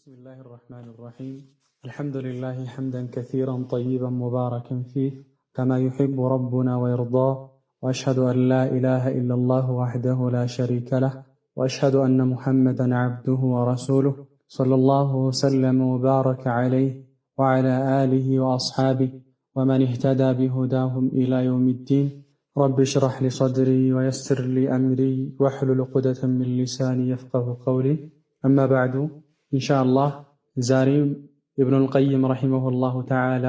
بسم الله الرحمن الرحيم. الحمد لله حمدا كثيرا طيبا مباركا فيه كما يحب ربنا ويرضاه، وأشهد أن لا إله إلا الله وحده لا شريك له، وأشهد أن محمدا عبده ورسوله صلى الله وسلم وبارك عليه وعلى آله وأصحابه ومن اهتدى بهداهم إلى يوم الدين. رب اشرح لي صدري ويسر لي أمري واحلل عقدة من لساني يفقه قولي. أما بعد، ኢንሻአላህ ዛሬም ኢብኑል ቀይም ረሂመሁላሁ ተዓላ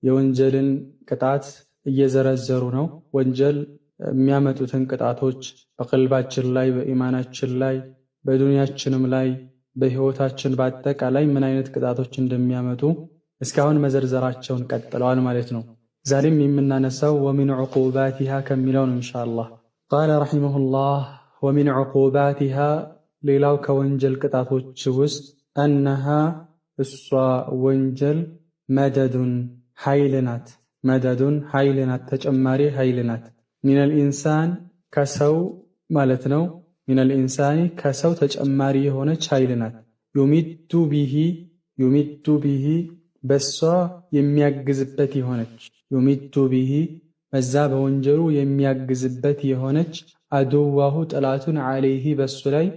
የወንጀልን ቅጣት እየዘረዘሩ ነው። ወንጀል የሚያመጡትን ቅጣቶች በቀልባችን ላይ፣ በኢማናችን ላይ፣ በዱንያችንም ላይ፣ በህይወታችን በአጠቃላይ ምን አይነት ቅጣቶች እንደሚያመጡ እስካሁን መዘርዘራቸውን ቀጥለዋል ማለት ነው። ዛሬም የምናነሳው ወሚን ዑቁባቲሃ ከሚለው ነው ኢንሻአላህ። ቃለ ረሂመሁላህ ወሚን ዑቁባቲሃ ሌላው ከወንጀል ቅጣቶች ውስጥ አነሃ እሷ ወንጀል መደዱን ኃይል ናት። መደዱን ኃይል ናት፣ ተጨማሪ ኃይል ናት። ሚነል ኢንሳን ከሰው ማለት ነው። ሚነል ኢንሳኒ ከሰው ተጨማሪ የሆነች ኃይል ናት። ዩሚቱ ቢሂ በሷ የሚያግዝበት የሆነች ዩሚቱ ቢሂ በዛ በወንጀሉ የሚያግዝበት የሆነች አድዋሁ ጠላቱን ዐለይሂ በሱ ላይ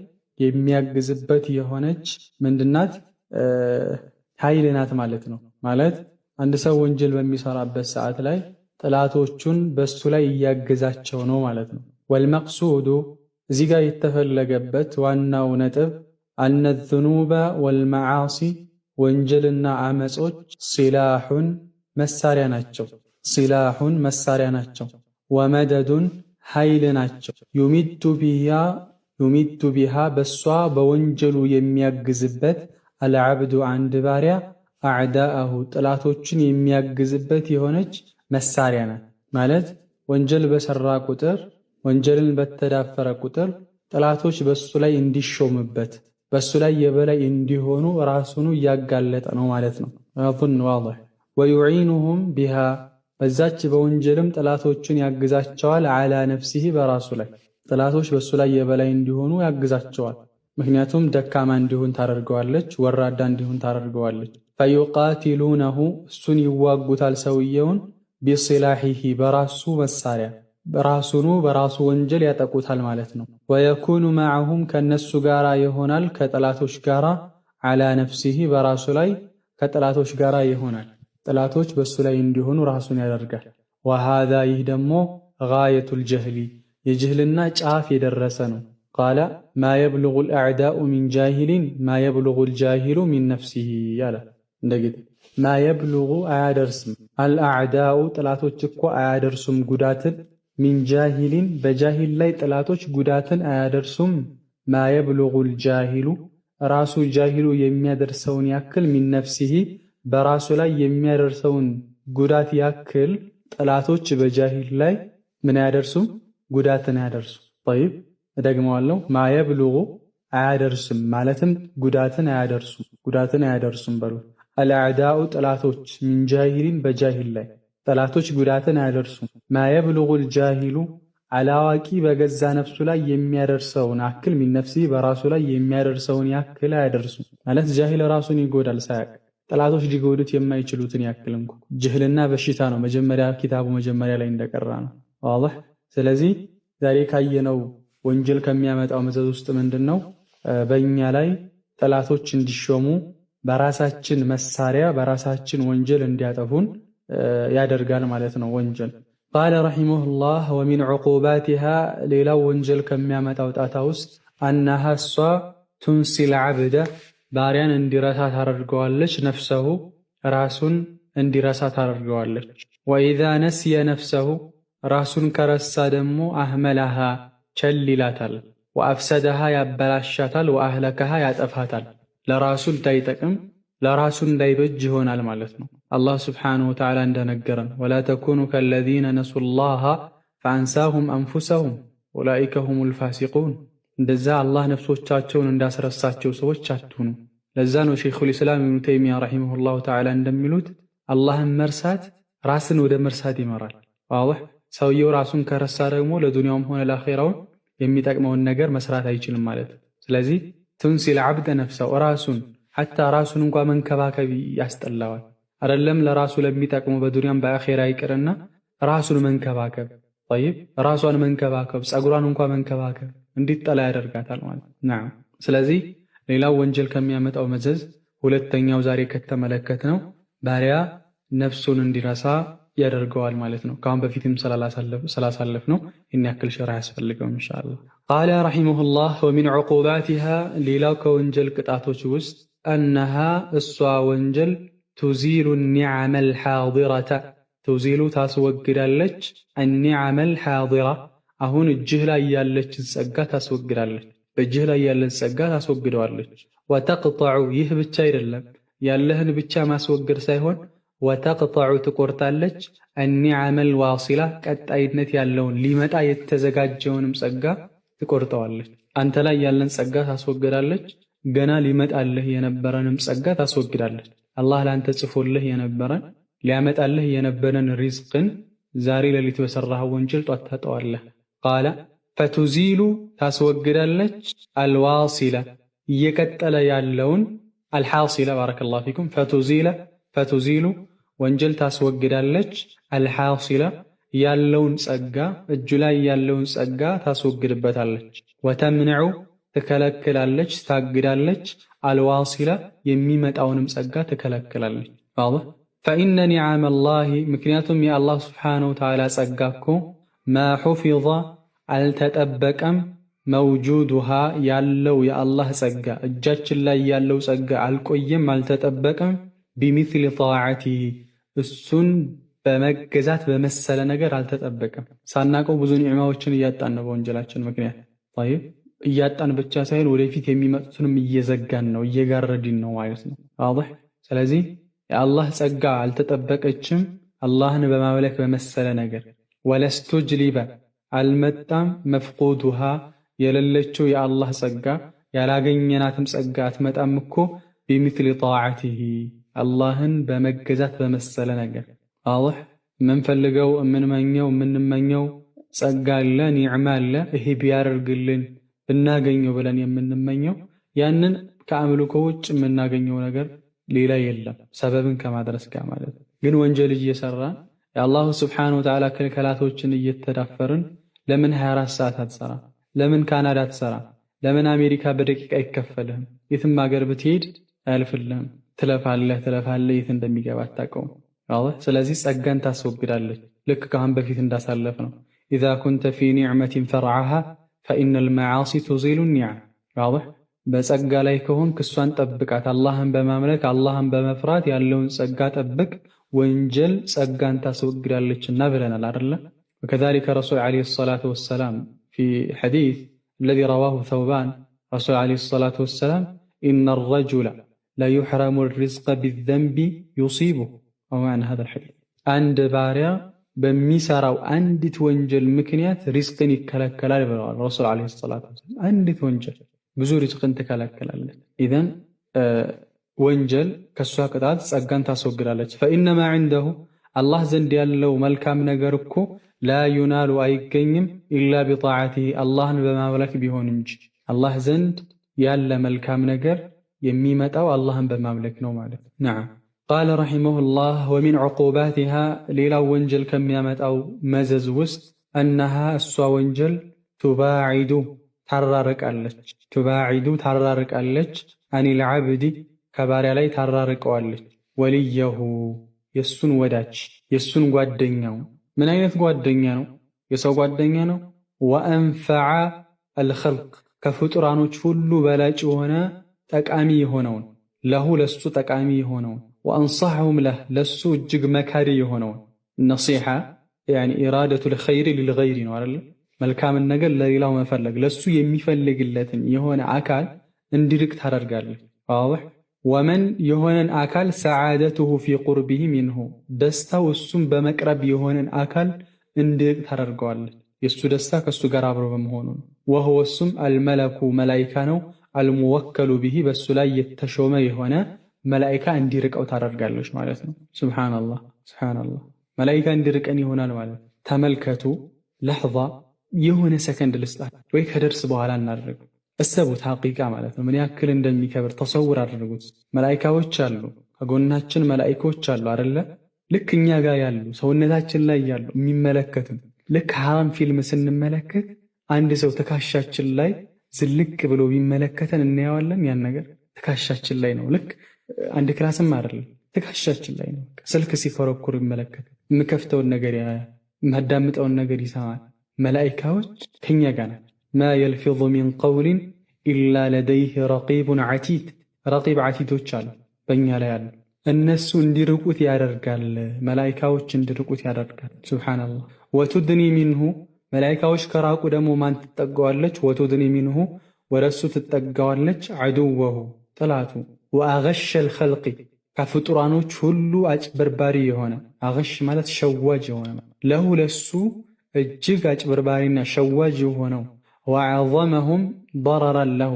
የሚያግዝበት የሆነች ምንድናት? ኃይል ናት ማለት ነው። ማለት አንድ ሰው ወንጀል በሚሰራበት ሰዓት ላይ ጠላቶቹን በሱ ላይ እያገዛቸው ነው ማለት ነው። ወልመቅሱዱ እዚህ ጋር የተፈለገበት ዋናው ነጥብ አነ ዙኑበ ወልመዓሲ ወንጀልና አመጾች ሲላሑን መሳሪያ ናቸው። ሲላሑን መሳሪያ ናቸው። ወመደዱን ኃይል ናቸው። ዩሚቱ ቢሃ በሷ በወንጀሉ የሚያግዝበት አልዓብዱ አንድ ባሪያ አዕዳአሁ ጥላቶችን የሚያግዝበት የሆነች መሳሪያ ናት። ማለት ወንጀል በሰራ ቁጥር፣ ወንጀልን በተዳፈረ ቁጥር ጥላቶች በሱ ላይ እንዲሾምበት፣ በሱ ላይ የበላይ እንዲሆኑ ራሱኑ እያጋለጠ ነው ማለት ነው። አዙን ዋዲህ ወዩዒኑሁም ቢሃ በዛች በወንጀልም ጥላቶችን ያግዛቸዋል። ዐላ ነፍሲሂ በራሱ ላይ ጥላቶች በሱ ላይ የበላይ እንዲሆኑ ያግዛቸዋል። ምክንያቱም ደካማ እንዲሆን ታደርገዋለች፣ ወራዳ እንዲሆን ታደርገዋለች። ፈዩቃቲሉነሁ እሱን ይዋጉታል ሰውየውን ቢሲላሂሂ በራሱ መሳሪያ በራሱ ወንጀል ያጠቁታል ማለት ነው። ወየኩኑ መዐሁም ከነሱ ጋራ ይሆናል፣ ከጥላቶች ጋራ ዐላ ነፍሲሂ በራሱ ላይ ከጥላቶች ጋራ ይሆናል። ጥላቶች በሱ ላይ እንዲሆኑ ራሱን ያደርጋል። ወሃዛ ይህ ደግሞ ጋየቱል ጀህሊ የጅህልና ጫፍ የደረሰ ነው። ቃለ ማ የብሉጉል አዕዳኡ ሚን ጃሂሊን ማ የብሉጉል ጃሂሉ ሚን ነፍሲሂ ያለ እንደግድ ማ የብሉጉ አያደርስም፣ አልአዕዳኡ ጥላቶች እኮ አያደርሱም ጉዳትን፣ ሚን ጃሂሊን በጃሂል ላይ ጥላቶች ጉዳትን አያደርሱም። ማ የብሉጉል ጃሂሉ ራሱ ጃሂሉ የሚያደርሰውን ያክል ሚን ነፍሲሂ በራሱ ላይ የሚያደርሰውን ጉዳት ያክል ጥላቶች በጃሂል ላይ ምን አያደርሱም? ጉዳትን አያደርሱ። ጠይብ እደግመዋለሁ። ማየብሉጉ አያደርስም ማለትም ጉዳትን አያደርሱም በሉ። አልአዕዳኡ ጥላቶች ሚን ጃሂሊን በጃሂል ላይ ጥላቶች ጉዳትን አያደርሱም። ማየብሉጉል ጃሂሉ አላዋቂ በገዛ ነፍሱ ላይ የሚያደርሰውን ያክል ሚን ነፍሲ በራሱ ላይ የሚያደርሰውን ያክል አያደርሱም ማለት ጃሂል ራሱን ይጎዳል ሳያቅ ጥላቶች ሊጎዱት የማይችሉትን ያክል እንኳ ጅህልና በሽታ ነው። ኪታቡ መጀመሪያ ላይ እንደቀራ ነው። ዋضح። ስለዚህ ዛሬ ካየነው ወንጀል ከሚያመጣው መዘዝ ውስጥ ምንድነው? በእኛ ላይ ጠላቶች እንዲሾሙ በራሳችን መሳሪያ በራሳችን ወንጀል እንዲያጠፉን ያደርጋል ማለት ነው ወንጀል። ቃለ ረሂመሁላህ ወሚን ዑቁባቲሃ ሌላው ወንጀል ከሚያመጣው ጣጣ ውስጥ አነሃ እሷ ቱንሲል ዐብደ ባሪያን እንዲረሳ ታደርገዋለች። ነፍሰሁ ራሱን እንዲረሳ ታደርገዋለች። ወኢዛ ነስየ ነፍሰሁ ራሱን ከረሳ ደግሞ አህመላሃ ቸል ይላታል። ወአፍሰደሃ ያበላሻታል። ወአህለከሃ ያጠፋታል። ለራሱ እንዳይጠቅም ለራሱ እንዳይበጅ ይሆናል ማለት ነው። አላህ ስብሓነሁ ወተዓላ እንደነገረን ወላ ተኩኑ ከለዚነ ነሱላሃ ፈአንሳሁም አንፉሰሁም ኡላኢከ ሁሙል ፋሲቁን እንደዛ አላህ ነፍሶቻቸውን እንዳስረሳቸው ሰዎች አትሁኑ። ለዛ ነው ሸይኹል ኢስላም ኢብኑ ተይሚያ ረሂመሁላሁ ተዓላ እንደሚሉት አላህን መርሳት ራስን ወደ መርሳት ይመራል። ዋضح። ሰውየው ራሱን ከረሳ ደግሞ ለዱንያውም ሆነ ለአኺራው የሚጠቅመውን ነገር መስራት አይችልም ማለት። ስለዚህ ቱንሲል ዐብደ ነፍሰው ራሱን ሐታ ራሱን እንኳ መንከባከብ ያስጠላዋል። አይደለም ለራሱ ለሚጠቅመው በዱንያም በአኼራ ይቅርና ራሱን መንከባከብ ጠይብ ራሷን መንከባከብ ጸጉሯን እንኳ መንከባከብ እንዲጠላ ያደርጋታል ማለት ነው። ስለዚህ ሌላው ወንጀል ከሚያመጣው መዘዝ ሁለተኛው ዛሬ ከተመለከትነው ባሪያ ነፍሱን እንዲረሳ ያደርገዋል ማለት ነው። ካሁን በፊትም ስላሳለፍ ነው ያክል ሸርህ ያስፈልገው ኢንሻአላህ። ቃለ ረሒመሁላህ ወሚን ዑቁባቲሃ ሌላው ከወንጀል ቅጣቶች ውስጥ አነሃ እሷ ወንጀል ቱዚሉ ኒዕመል ሓዲረተ ቱዚሉ ታስወግዳለች አኒዕመል ሓዲራ አሁን እጅህ ላይ ያለችን ጸጋ ታስወግዳለች። በእጅህ ላይ ያለን ጸጋ ታስወግደዋለች። ወተቅጠዑ ይህ ብቻ አይደለም ያለህን ብቻ ማስወገድ ሳይሆን ወተቅጠዑ ትቆርጣለች አኒዕመል ዋሲላ ቀጣይነት ያለውን ሊመጣ የተዘጋጀውንም ጸጋ ትቆርጠዋለች። አንተ ላይ ያለን ጸጋ ታስወግዳለች። ገና ሊመጣልህ የነበረንም ጸጋ ታስወግዳለች። አላህ ለአንተ ጽፎልህ የነበረን ሊያመጣልህ የነበረን ሪዝቅን ዛሬ ሌሊት በሰራህ ወንጀል ጧት ታጠዋለህ። ቃለ ፈቱዚሉ ታስወግዳለች አልዋሲላ እየቀጠለ ያለውን አልሓሲላ ባረከላሁ ፊኩም ፈቱዚሉ ወንጀል ታስወግዳለች አልሓሲላ ያለውን ጸጋ እጁ ላይ ያለውን ጸጋ ታስወግድበታለች። ወተምንዑ ትከለክላለች ታግዳለች አልዋሲላ የሚመጣውንም ጸጋ ትከለክላለች። ፈኢነ ኒዓመላሂ ምክንያቱም የአላህ ስብሓነሁ ወተዓላ ጸጋ እኮ ማ ሑፊظ አልተጠበቀም መውጁዱሃ ያለው የአላህ ጸጋ እጃችን ላይ ያለው ጸጋ አልቆየም አልተጠበቀም ቢሚስሊ ጣዓቲሂ እሱን በመገዛት በመሰለ ነገር አልተጠበቀም። ሳናቀው ብዙ ኒዕማዎችን እያጣን ነው በወንጀላችን ምክንያት ጠይብ እያጣን ብቻ ሳይሆን ወደፊት የሚመጡትንም እየዘጋን ነው እየጋረድን ነው ማለት ነው። ዋضح ስለዚህ የአላህ ጸጋ አልተጠበቀችም አላህን በማምለክ በመሰለ ነገር ወለስቱጅሊበ አልመጣም መፍቁዱሃ የሌለችው የአላህ ጸጋ ያላገኘናትም ጸጋ አትመጣም እኮ ቢሚስሊ ጣዓቲሂ አላህን በመገዛት በመሰለ ነገር ዋضح የምንፈልገው የምንመኘው ጸጋ አለ ኒዕማ አለ ይሄ ቢያደርግልን ብናገኘው ብለን የምንመኘው ያንን ከአምልኮ ውጭ የምናገኘው ነገር ሌላ የለም ሰበብን ከማድረስ ጋር ማለት ግን ወንጀል እየሰራን የአላሁ ስብሓነሁ ወተዓላ ክልከላቶችን እየተዳፈርን ለምን 24 ሰዓት አትሰራ? ለምን ካናዳ አትሰራ? ለምን አሜሪካ በደቂቃ አይከፈልህም? የትም ሀገር ብትሄድ አያልፍልህም። ትለፋለህ የት እንደሚገባ አታውቀውም። ስለዚህ ጸጋን ታስወግዳለች። ልክ ካሁን በፊት እንዳሳለፍ ነው ኢዛ ኩንተ ፊ ኒዕመቲን ፈርዓሃ ፈኢነል መዓሲ ቱዚሉ ኒዕም። በጸጋ ላይ ከሆንክ እሷን ጠብቃት። አላህን በማምለክ አላህን በመፍራት ያለውን ጸጋ ጠብቅ። ወንጀል ጸጋን ታስወግዳለችና ብለናል አይደለ? ወከዛሊከ ረሱል ዓለይሂ ሰላቱ ወሰላም ፊ ሐዲስ አለዚ ረዋሁ ተውባን ረሱል ዓለይሂ ሰላቱ ወሰላም ኢነ ረጁለ ለዩሕረሙ ሪዝቀ ቢዘንቢ ዩሲቡሁ ወመዕና ሃዛል ሐዲስ አንድ ባሪያ በሚሰራው አንዲት ወንጀል ምክንያት ሪዝቅን ይከለከላል ብለዋል ረሱል ዓለይሂ ሰላቱ ወሰላም። አንዲት ወንጀል ብዙ ሪዝቅን ትከለከላለች። ኢዘን ወንጀል ከሷ ቅጣት ጸጋን ታስወግዳለች። ፈኢነማ ዐንደሁ አላህ ዘንድ ያለው መልካም ነገር እኮ ላ ዩናሉ አይገኝም ኢላ ቢጣዓቲሂ አላህን በማምለክ ቢሆን እንጂ አላህ ዘንድ ያለ መልካም ነገር የሚመጣው አላህን በማምለክ ነው ማለት ነው። ቃለ ረሒመሁላህ ወሚን ዑቁባቲሃ ሌላው ወንጀል ከሚያመጣው መዘዝ ውስጥ አነሃ እሷ ወንጀል ቱባዒዱ ታራርቃለች አኒል ዐብዲ ከባሪያ ላይ ታራርቀዋለች ወልየሁ የሱን ወዳጅ የሱን ጓደኛው። ምን አይነት ጓደኛ ነው? የሰው ጓደኛ ነው። ወአንፈዐ አልኸልቅ ከፍጡራኖች ሁሉ በላጭ የሆነ ጠቃሚ የሆነውን ለሁ ለሱ ጠቃሚ የሆነውን ወአንصحሁም ለሱ እጅግ መካሪ የሆነውን ነሲሐ ያኒ ኢራደቱል ኸይር ሊልገይሪ ነው አይደል? መልካምን ነገር ለሌላው መፈለግ ለሱ የሚፈልግለትን የሆነ አካል እንዲርቅ ታደርጋለች። ዋضح ወመን የሆነን አካል ሰዓደቱሁ ፊ ቁርቢሂ ሚንሁ ደስታው እሱም በመቅረብ የሆነን አካል እንዲርቅ ታደርገዋለች። የሱ ደስታ ከሱ ጋር አብሮ በመሆኑ ነው። ወሁወ እሱም አልመለኩ መላኢካ ነው። አልሙወከሉ ቢሂ በሱ ላይ የተሾመ የሆነ መላኢካ እንዲርቀው ታደርጋለች ማለት ነው። ሱብሃነላህ መላኢካ እንዲርቀን ይሆናል ማለት ተመልከቱ። ለሕዛ የሆነ ሰከንድ ልስጣት ወይ ከደርስ በኋላ እናደርግ እሰቡት ሐቂቃ ማለት ነው ምን ያክል እንደሚከብር ተሰውር አድርጉት። መላኢካዎች አሉ፣ ከጎናችን መላኢካዎች አሉ አይደለ? ልክ እኛ ጋር ያሉ ሰውነታችን ላይ ያሉ የሚመለከቱን። ልክ ሐራም ፊልም ስንመለከት አንድ ሰው ትከሻችን ላይ ዝልቅ ብሎ ቢመለከተን እናየዋለን። ያን ነገር ትከሻችን ላይ ነው። ልክ አንድ ክላስም አይደለም ትከሻችን ላይ ነው። ስልክ ሲኮረኩር ይመለከት፣ የምከፍተውን ነገር ያያል፣ የማዳምጠውን ነገር ይሰማል። መላኢካዎች ከኛ ጋር ናቸው። ማ የልፊዙ ሚን ቀውሊን ኢላ ለደይህ ረቂቡን ዓቲድ። ረቂብ ዓቲዶች አሉ በእኛ ላይ አሉ። እነሱ እንዲርቁት ያደርጋል። መላኢካዎች እንዲርቁት ያደርጋል። ሱብሓነላህ። ወቱድኒ ሚንሁ መላኢካዎች ከራቁ ደግሞ ማን ትጠጋዋለች? ወቱድኒ ሚንሁ ወደሱ ትጠጋዋለች። ዐዱወሁ ጥላቱ። ወአገሸል ኸልቂ ከፍጡራኖች ሁሉ አጭበርባሪ የሆነ አገሽ ማለት ሸዋጅ የሆነ ለሁ ለሱ እጅግ አጭበርባሪና ሸዋጅ የሆነው ወዐዘመሁም ضረራን ለሁ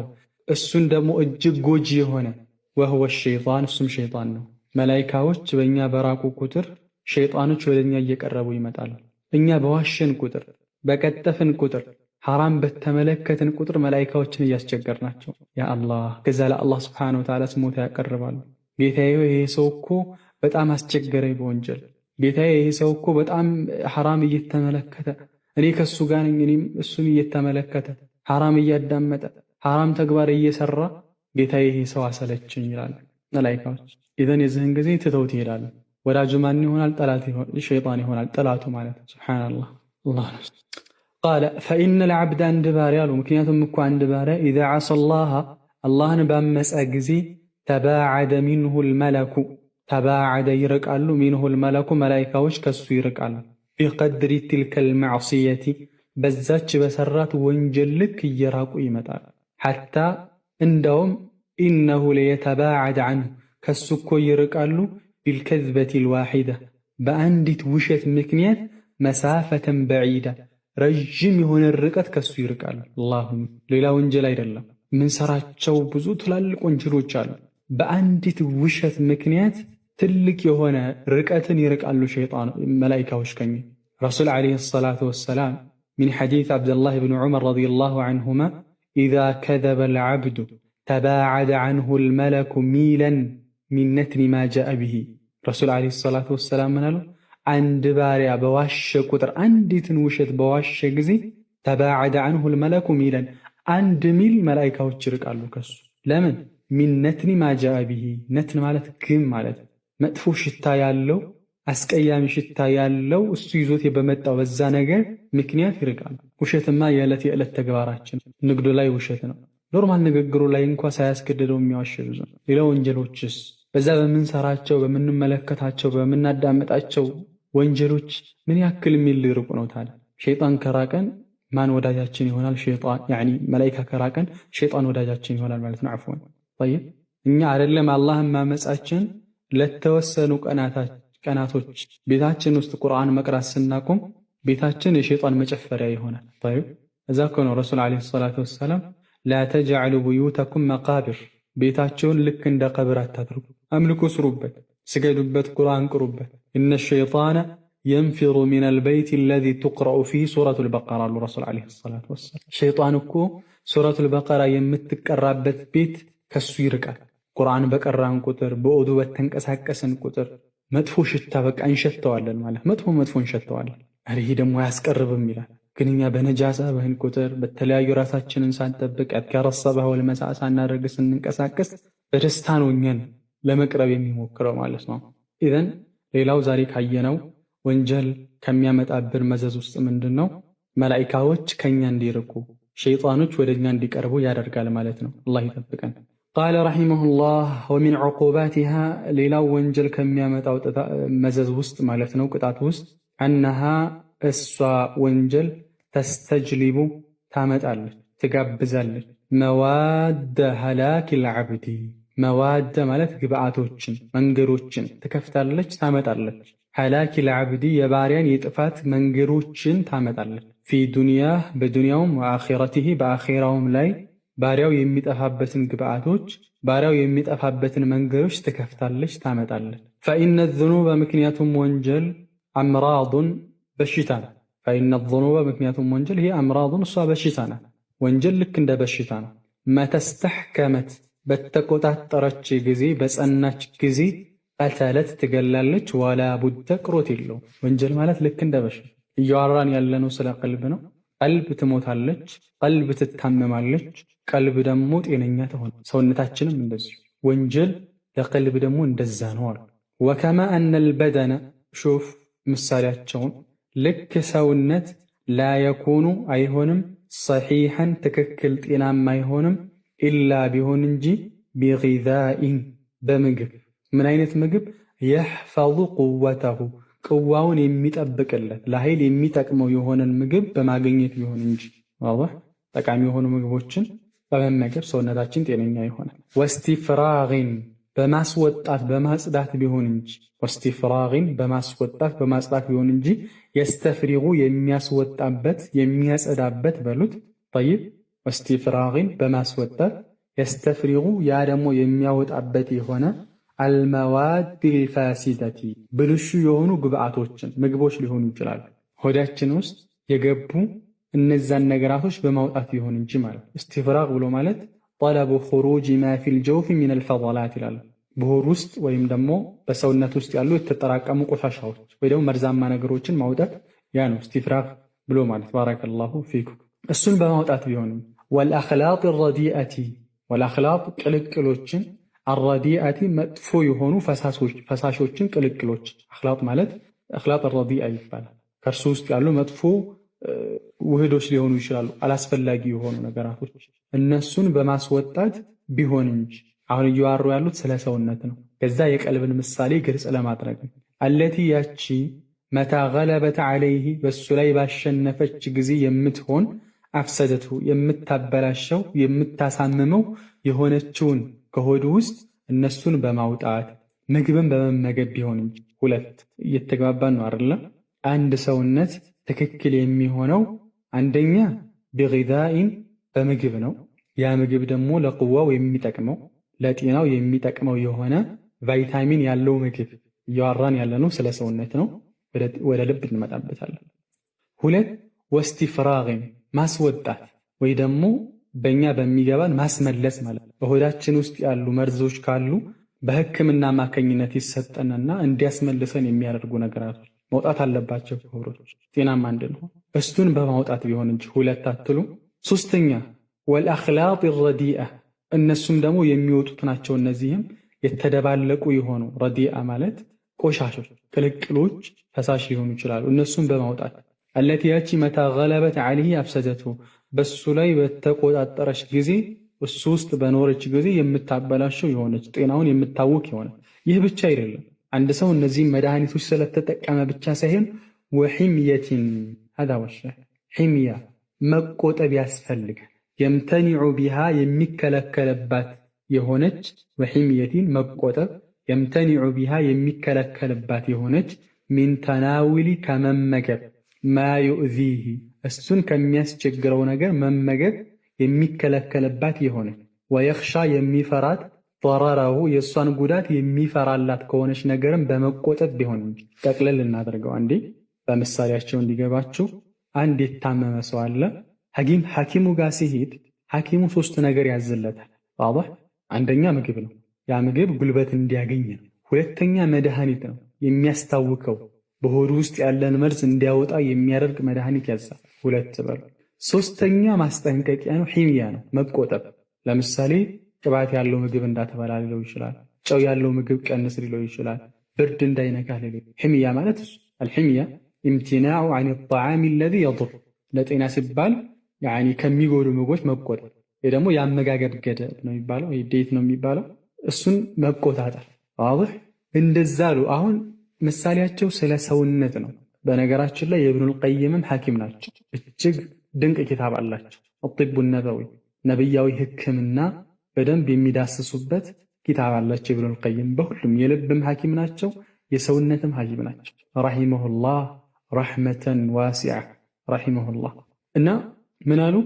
እሱን ደግሞ እጅግ ጎጂ የሆነ ወህወ ሸይጣን እሱም ሸይጣን ነው። መላኢካዎች በእኛ በራቁ ቁጥር ሸይጣኖች ወደኛ እየቀረቡ ይመጣሉ። እኛ በዋሸን ቁጥር በቀጠፍን ቁጥር ሐራም በተመለከትን ቁጥር መላኢካዎችን እያስቸገርናቸው ያ አላህ ከዛ ለአላህ ሱብሓነሁ ወተዓላ ስሞታ ያቀርባሉ። ጌታዬ ይሄ ሰው እኮ በጣም አስቸገረኝ በወንጀል ጌታዬ ይሄ ሰው እኮ በጣም ሐራም እየተመለከተ እኔ ከሱ ጋር ነኝ እኔም እሱን እየተመለከተ ሐራም እያዳመጠ ሐራም ተግባር እየሰራ ጌታዬ ይሄ ሰው አሰለችኝ ይላል መላኢካዎች። ኢዘን የዚህን ጊዜ ትተውት ይሄዳሉ። ወዳጁ ማን ይሆናል? ጠላት ሸይጣን ይሆናል። ጠላቱ ማለት ሱብሓነላህ። አላህ ቃለ ፈኢነል ዐብደ አንድ ባሪያ አሉ ምክንያቱም እኮ አንድ ባሪያ ኢዛ ዐሰላህ አላህን ባመፀ ጊዜ ተባዐደ ሚንሁል መለኩ ተባዐደ ይርቃሉ ሚንሁል መለኩ መላኢካዎች ከሱ ይርቃሉ። ቢቀድሪ ትልከል መዕሲየቲ በዛች በሰራት ወንጀል ልክ እየራቁ ይመጣል። ሐታ እንደውም ኢነሁ ለየተባዐድ ዐንሁ ከሱ እኮ ይርቃሉ ቢልከዝበቲል ዋሒዳ በአንዲት ውሸት ምክንያት መሳፈተን በዒዳ ረዥም የሆነ ርቀት ከሱ ይርቃሉ። አላሁም ሌላ ወንጀል አይደለም ምንሰራቸው ብዙ ትላልቅ ወንጀሎች አሉ። በአንዲት ውሸት ምክንያት ትልቅ የሆነ ርቀትን ይርቃሉ ሸይጣን መላኢካዎች ከኛ። ረሱል ዓለይሂ ሰላቱ ወሰላም ሚን ሐዲስ ዓብደላህ ብን ዑመር ረዲየላሁ ዐንሁማ ኢዛ ከዘበል ዐብዱ ተባዐደ ዐንሁል መለኩ ሚለን ሚን ነትኒ ማ ጃአ ቢሂ። ረሱል ዓለይሂ ሰላቱ ወሰላም ምን አሉ? አንድ ባሪያ በዋሸ ቁጥር አንዲትን ውሸት በዋሸ ጊዜ ተባዐደ ዐንሁል መለኩ ሚለን አንድ ሚል መላኢካዎች ይርቃሉ ከሱ። ለምን? ሚን ነትኒ ማ ጃአ ቢሂ። ነትን ማለት ግም ማለት መጥፎ ሽታ ያለው አስቀያሚ ሽታ ያለው እሱ ይዞት በመጣው በዛ ነገር ምክንያት ይርቃሉ። ውሸትማ የዕለት የዕለት ተግባራችን ንግዱ ላይ ውሸት ነው። ኖርማል ንግግሩ ላይ እንኳ ሳያስገድደው የሚዋሽ ብዙ ነው። ሌላ ወንጀሎችስ በዛ በምንሰራቸው በምንመለከታቸው በምናዳመጣቸው ወንጀሎች ምን ያክል የሚልርቁ ነው ታዲያ። ሸይጣን ከራቀን ማን ወዳጃችን ይሆናል? ሸይጣን ያኒ መላኢካ ከራቀን ሸይጣን ወዳጃችን ይሆናል ማለት ነው። አፍወን طيب እኛ አይደለም አላህን ማመጻችን ለተወሰኑ ቀናቶች ቤታችን ውስጥ ቁርአን መቅራት ስናቆም ቤታችን የሸይጣን መጨፈሪያ ይሆናል። طيب እዛ እኮ ነው ረሱል ዓለይሂ ሰላቱ ወሰላም ላ ተጅዐሉ ቡዩተኩም መቃብር ቤታቸውን ልክ እንደ ቀብር አታድርጉ። አምልኮ ስሩበት፣ ስገዱበት፣ ቁርአን ቅሩበት። ኢነ ሸይጣነ የንፊሩ ሚነል በይቲ አለዚ ቱቅረኡ ፊህ ሱረቱል በቀራ አሉ ረሱል ዓለይሂ ሰላቱ ወሰላም። ሸይጣን እኮ ሱረቱል በቀራ የምትቀራበት ቤት ከሱ ይርቃል። ቁርአን በቀራን ቁጥር በኦዱ በተንቀሳቀስን ቁጥር መጥፎ ሽታ በቃ እንሸተዋለን ማለት መጥፎ እንሸተዋለን። ይሄ ደግሞ አያስቀርብም ይላል። ግን እኛ በነጃሳ በህን ቁጥር በተለያዩ ራሳችንን ሳንጠብቅ አዝካረ ሰባህ ወልመሳእ ሳናደርግ ስንንቀሳቀስ በደስታ ነው እኛን ለመቅረብ የሚሞክረው ማለት ነው። ኢዘን ሌላው ዛሬ ካየነው ወንጀል ከሚያመጣብን መዘዝ ውስጥ ምንድን ነው? መላኢካዎች ከኛ እንዲርቁ ሸይጣኖች ወደኛ እንዲቀርቡ ያደርጋል ማለት ነው። አላህ ይጠብቀን። ቃለ ረሒመሁላህ ወሚን ዑቁባቲሃ ሌላው ወንጀል ከሚያመጣው መዘዝ ውስጥ ማለት ነው ቅጣት ውስጥ አነሃ እሷ ወንጀል ተስተጅሊቡ ታመጣለች ትጋብዛለች መዋደ ሀላኪል ዐብዲ መዋደ ማለት ግብአቶችን መንገዶችን ትከፍታለች ታመጣለች። ሀላኪል ዐብዲ የባሪያን የጥፋት መንገዶችን ታመጣለች። ፊ ዱንያህ በዱንያውም ወአኺረቲሂ በአኺራውም ላይ ባሪያው የሚጠፋበትን ግብአቶች ባሪያው የሚጠፋበትን መንገዶች ትከፍታለች ታመጣለች። ፈኢነ ዙኑበ ምክንያቱም ወንጀል አምራዱን በሽታ ነው። ፈኢነ ዙኑበ ምክንያቱም ወንጀል ይሄ አምራዱን እሷ በሽታ ናት። ወንጀል ልክ እንደ በሽታ ነው። መተስተሕከመት በተቆጣጠረች ጊዜ በጸናች ጊዜ ቀተለት ትገላለች። ወላ ቡደ ቅሮት የለው። ወንጀል ማለት ልክ እንደ በሽታ እያወራን ያለነው ስለ ቀልብ ነው። ቀልብ ትሞታለች፣ ቀልብ ትታመማለች፣ ቀልብ ደግሞ ጤነኛ ትሆን። ሰውነታችንም እንደዚሁ። ወንጀል ለቀልብ ደግሞ እንደዛ ነው አሉ። ወከማ አነል በደነ ሹፍ ምሳሌያቸውን ልክ ሰውነት ላ የኩኑ አይሆንም ሰሒሐን ትክክል ጤናማ አይሆንም ኢላ ቢሆን እንጂ ቢጊዛኢን በምግብ ምን አይነት ምግብ? የሕፈዙ ቁወተሁ ቅዋውን የሚጠብቅለት ለኃይል የሚጠቅመው የሆነን ምግብ በማግኘት ቢሆን እንጂ ጠቃሚ የሆኑ ምግቦችን በመመገብ ሰውነታችን ጤነኛ ይሆናል። ወስቲፍራግን በማስወጣት በማጽዳት ቢሆን እንጂ ወስቲፍራግን በማስወጣት በማጽዳት ቢሆን እንጂ የስተፍሪጉ የሚያስወጣበት የሚያጸዳበት በሉት። ጠይብ ወስቲፍራግን በማስወጣት የስተፍሪጉ ያ ደግሞ የሚያወጣበት የሆነ አልመዋድ ልፋሲደቲ ብልሹ የሆኑ ግብአቶችን ምግቦች ሊሆኑ ይችላሉ። ሆዳችን ውስጥ የገቡ እነዛን ነገራቶች በማውጣት ቢሆን እንጂ ማለት እስቲፍራግ ብሎ ማለት ጠለቡ ኹሩጅ ማ ፊል ጀውፊ ሚነል ፈضላት ይላሉ። በሆድ ውስጥ ወይም ደግሞ በሰውነት ውስጥ ያሉ የተጠራቀሙ ቆሻሻዎች ወይ ደግሞ መርዛማ ነገሮችን ማውጣት ያ ነው እስቲፍራግ ብሎ ማለት። ባረከላሁ ፊኩም። እሱን በማውጣት ቢሆንም ወልአኽላጥ ረዲአቲ ወልአኽላጥ ቅልቅሎችን አረዲአቲ መጥፎ የሆኑ ፈሳሾችን ቅልቅሎች አኽላጥ ማለት አኽላጥ ረዲአ ይባላል። ከእርሱ ውስጥ ያሉ መጥፎ ውህዶች ሊሆኑ ይችላሉ፣ አላስፈላጊ የሆኑ ነገራቶች እነሱን በማስወጣት ቢሆን እንጂ። አሁን እየዋሩ ያሉት ስለ ሰውነት ነው። ከዛ የቀልብን ምሳሌ ግልጽ ለማድረግ ነው። አለቲ ያቺ መታ ገለበት ዐለይህ በሱ ላይ ባሸነፈች ጊዜ የምትሆን አፍሰደቱ የምታበላሸው የምታሳምመው የሆነችውን ከሆዱ ውስጥ እነሱን በማውጣት ምግብን በመመገብ ቢሆን እንጂ። ሁለት እየተግባባን ነው አይደለም? አንድ ሰውነት ትክክል የሚሆነው አንደኛ ቢጊዛኢን በምግብ ነው። ያ ምግብ ደግሞ ለቅዋው የሚጠቅመው ለጤናው የሚጠቅመው የሆነ ቫይታሚን ያለው ምግብ። እያወራን ያለነው ስለ ሰውነት ነው። ወደ ልብ እንመጣበታለን። ሁለት ወስቲፍራግን ማስወጣት ወይ ደግሞ በእኛ በሚገባን ማስመለስ ማለት ነው። በሆዳችን ውስጥ ያሉ መርዞች ካሉ በሕክምና አማካኝነት ይሰጠንና እንዲያስመልሰን የሚያደርጉ ነገራቶች መውጣት አለባቸው ከሆዶች ጤናማ እንድንሆን። እሱን በማውጣት ቢሆን እንጂ ሁለት አትሉ። ሶስተኛ ወልአኽላጥ ረዲአ እነሱም ደግሞ የሚወጡት ናቸው። እነዚህም የተደባለቁ የሆኑ ረዲአ ማለት ቆሻሾች፣ ቅልቅሎች፣ ፈሳሽ ሊሆኑ ይችላሉ። እነሱም በማውጣት አለቲ ያቺ መታ ገለበት ዐለይህ አፍሰደቱ በሱ ላይ በተቆጣጠረች ጊዜ እሱ ውስጥ በኖረች ጊዜ የምታበላሸው የሆነች ጤናውን የምታውክ የሆነ። ይህ ብቻ አይደለም። አንድ ሰው እነዚህም መድኃኒቶች ስለተጠቀመ ብቻ ሳይሆን ወሒምየቲን ሀዛ ወሻ ሒምያ መቆጠብ ያስፈልጋል። የምተኒዑ ቢሃ የሚከለከልባት የሆነች ወሒምየቲን መቆጠብ የምተኒዑ ቢሃ የሚከለከልባት የሆነች ሚን ተናውሊ ከመመገብ ማ ዩእዚህ እሱን ከሚያስቸግረው ነገር መመገብ የሚከለከልባት የሆነ ወየኽሻ የሚፈራት ضرره የእሷን ጉዳት የሚፈራላት ከሆነች ነገርም በመቆጠብ ቢሆን እንጂ። ጠቅለል እናደርገው አንዴ በምሳሌያቸው እንዲገባችሁ። አንድ የታመመ ሰው አለ። ሐኪሙ ጋር ሲሄድ ሐኪሙ ሶስት ነገር ያዝለታል። ዋضح አንደኛ ምግብ ነው። ያ ምግብ ጉልበት እንዲያገኝ ነው። ሁለተኛ መድኃኒት ነው፣ የሚያስታውከው በሆዱ ውስጥ ያለን መርዝ እንዲያወጣ የሚያደርግ መድኃኒት ያዛል። ሁለት በሉ። ሶስተኛ ማስጠንቀቂያ ነው፣ ሒምያ ነው፣ መቆጠብ። ለምሳሌ ቅባት ያለው ምግብ እንዳትበላ ሊለው ይችላል። ጨው ያለው ምግብ ቀንስ ሊለው ይችላል። ብርድ እንዳይነካ ሊለው። ሒምያ ማለት እሱ አልሒምያ ኢምቲናዑ ዐን ጣዓሚ አለዚ የዱር ለጤና ሲባል ከሚጎዱ ምግቦች መቆጠብ። ይህ ደግሞ የአመጋገብ ገደብ ነው የሚባለው፣ ዴት ነው የሚባለው። እሱን መቆጣጠር ዋضح እንደዛ አሉ። አሁን ምሳሌያቸው ስለ ሰውነት ነው። በነገራችን ላይ የኢብኑል ቀይምም ሐኪም ናቸው። እጅግ ድንቅ ኪታብ አላቸው። አጢቡ ነበዊ ነብያዊ ሕክምና በደንብ የሚዳስሱበት ኪታብ አላቸው ኢብኑል ቀይም። በሁሉም የልብም ሐኪም ናቸው፣ የሰውነትም ሐኪም ናቸው። ረሂመሁላህ ረሕመተን ዋሲዓ ረሂመሁላህ። እና ምን አሉ?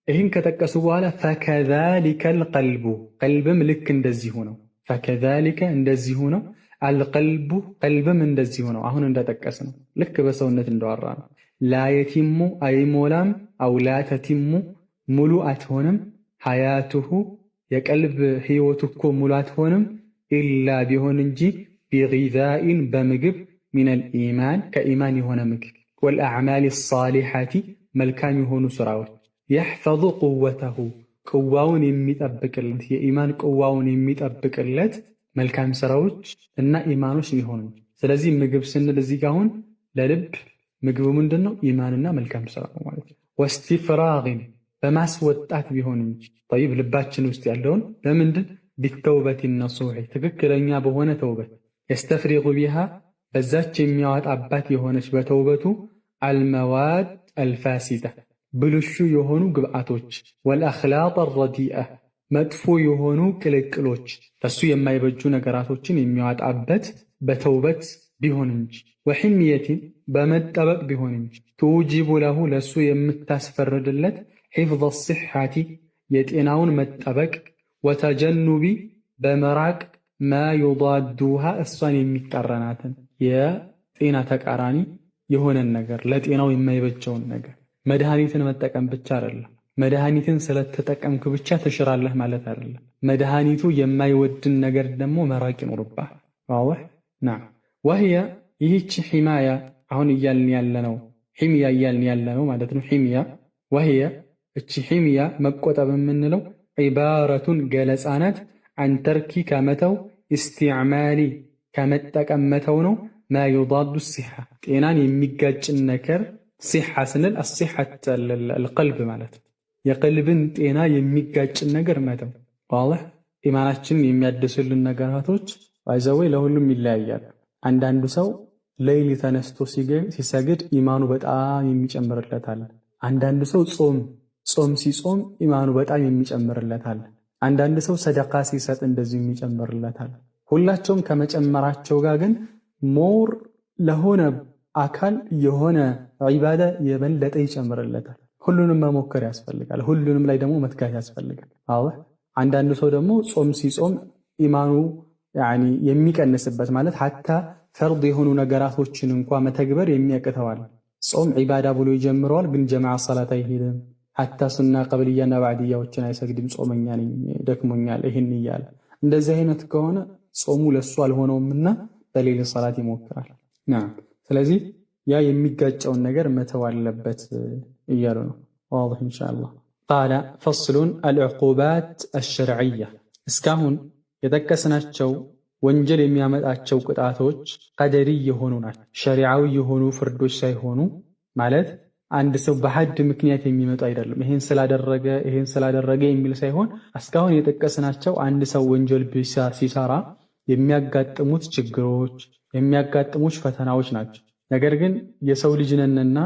ይህን ከጠቀሱ በኋላ ፈከዛሊከል ቀልቡ ቀልብም ልክ እንደዚሁ ነው። ፈከዛሊከ እንደዚሁ ነው። አልቀልቡ ቀልብም እንደዚሁ ነው። አሁን እንደጠቀስ ነው፣ ልክ በሰውነት እንደዋራ ነው። ላየቲሙ አይሞላም፣ አው ላተቲሙ ሙሉ አትሆንም፣ ሐያቱሁ የቀልብ ህይወቱ እኮ ሙሉ አትሆንም ኢላ ቢሆን እንጂ ቢጊዛኢን በምግብ ሚነል ኢማን ከኢማን የሆነ ምግብ ወልአዕማል ሳሊሓቲ መልካም የሆኑ ስራዎች የሕፈዙ ቁወተሁ ቅዋውን የሚጠብቅለት የኢማን ቅዋውን የሚጠብቅለት መልካም ስራዎች እና ኢማኖች ሊሆኑ። ስለዚህ ምግብ ስንል እዚህ ጋር አሁን ለልብ ምግቡ ምንድን ነው? ኢማንና መልካም ስራ ነው ማለት ነው። ወስቲፍራግን በማስወጣት ቢሆን እንጂ ጠይብ ልባችን ውስጥ ያለውን በምንድን ቢተውበት ነሱሕ ትክክለኛ በሆነ ተውበት የስተፍሪጉ ቢሃ በዛች የሚያወጣባት የሆነች በተውበቱ አልመዋድ አልፋሲዳ ብልሹ የሆኑ ግብአቶች ወልአኽላቅ አልረዲአ መጥፎ የሆኑ ቅልቅሎች ለሱ የማይበጁ ነገራቶችን የሚያወጣበት በተውበት ቢሆን እንጂ ወሕምየትን በመጠበቅ ቢሆን እንጂ ትውጂቡ ለሁ ለሱ የምታስፈርድለት ሒፍዝ ሲሓቲ የጤናውን መጠበቅ ወተጀኑቢ በመራቅ ማ ዩዳዱሃ እሷን የሚቃረናትን የጤና ተቃራኒ የሆነን ነገር ለጤናው የማይበጀውን ነገር። መድኃኒትን መጠቀም ብቻ አይደለም። መድኃኒትን ስለተጠቀምክ ብቻ ትሽራለህ ማለት አይደለም። መድኃኒቱ የማይወድን ነገር ደግሞ መራቅ ይኖርብሃል። ዋህ ና ወህየ ይህች ሒማያ አሁን እያልን ያለነው ሒምያ እያልን ያለነው ማለት ነው። ሒምያ ወህየ እቺ ሒምያ መቆጠብ የምንለው ዒባረቱን ገለጻ ናት። አን ተርኪ ከመተው ኢስቲዕማሊ ከመጠቀም መተው ነው። ማ ዩዳዱ ሲሓ ጤናን የሚጋጭን ነገር ሲሓ ስንል አሲሓት አልቀልብ ማለት ነው። የቀልብን ጤና የሚጋጭን ነገር መተው። ዋህ ኢማናችንን የሚያድስልን ነገራቶች ባይዘወይ ለሁሉም ይለያያል። አንዳንዱ ሰው ሌይል ተነስቶ ሲሰግድ ኢማኑ በጣም የሚጨምርለታል። አንዳንዱ ሰው ጾም ሲጾም ኢማኑ በጣም የሚጨምርለታል። አንዳንድ ሰው ሰደቃ ሲሰጥ እንደዚሁ የሚጨምርለታል። ሁላቸውም ከመጨመራቸው ጋር ግን ሞር ለሆነ አካል የሆነ ዒባዳ የበለጠ ይጨምርለታል። ሁሉንም መሞከር ያስፈልጋል። ሁሉንም ላይ ደግሞ መትጋት ያስፈልጋል። አንዳንዱ ሰው ደግሞ ጾም ሲጾም ኢማኑ የሚቀንስበት ማለት ሐታ ፈርድ የሆኑ ነገራቶችን እንኳ መተግበር የሚያቅተዋል። ጾም ዒባዳ ብሎ ይጀምረዋል፣ ግን ጀማዓ ሰላት አይሄድም። ሐታ ሱና ቀብልያና ባዕድያዎችን አይሰግድም። ጾመኛ ነኝ ደክሞኛል ይህን እያለ እንደዚህ አይነት ከሆነ ጾሙ ለሱ አልሆነውምና በሌላ ሰላት ይሞክራል። ስለዚህ ያ የሚጋጨውን ነገር መተው አለበት እያሉ ነው። ዋضح ኢንሻአላህ። ቃለ ፈስሉን አልዕቁባት አልሸርዕያ እስካሁን የጠቀስናቸው ወንጀል የሚያመጣቸው ቅጣቶች ቀደሪ የሆኑ ናቸው። ሸሪዓዊ የሆኑ ፍርዶች ሳይሆኑ ማለት አንድ ሰው በሐድ ምክንያት የሚመጡ አይደለም። ይሄን ስላደረገ የሚል ሳይሆን እስካሁን የጠቀስናቸው አንድ ሰው ወንጀል ሲሰራ የሚያጋጥሙት ችግሮች፣ የሚያጋጥሙት ፈተናዎች ናቸው። ነገር ግን የሰው ልጅ ነንና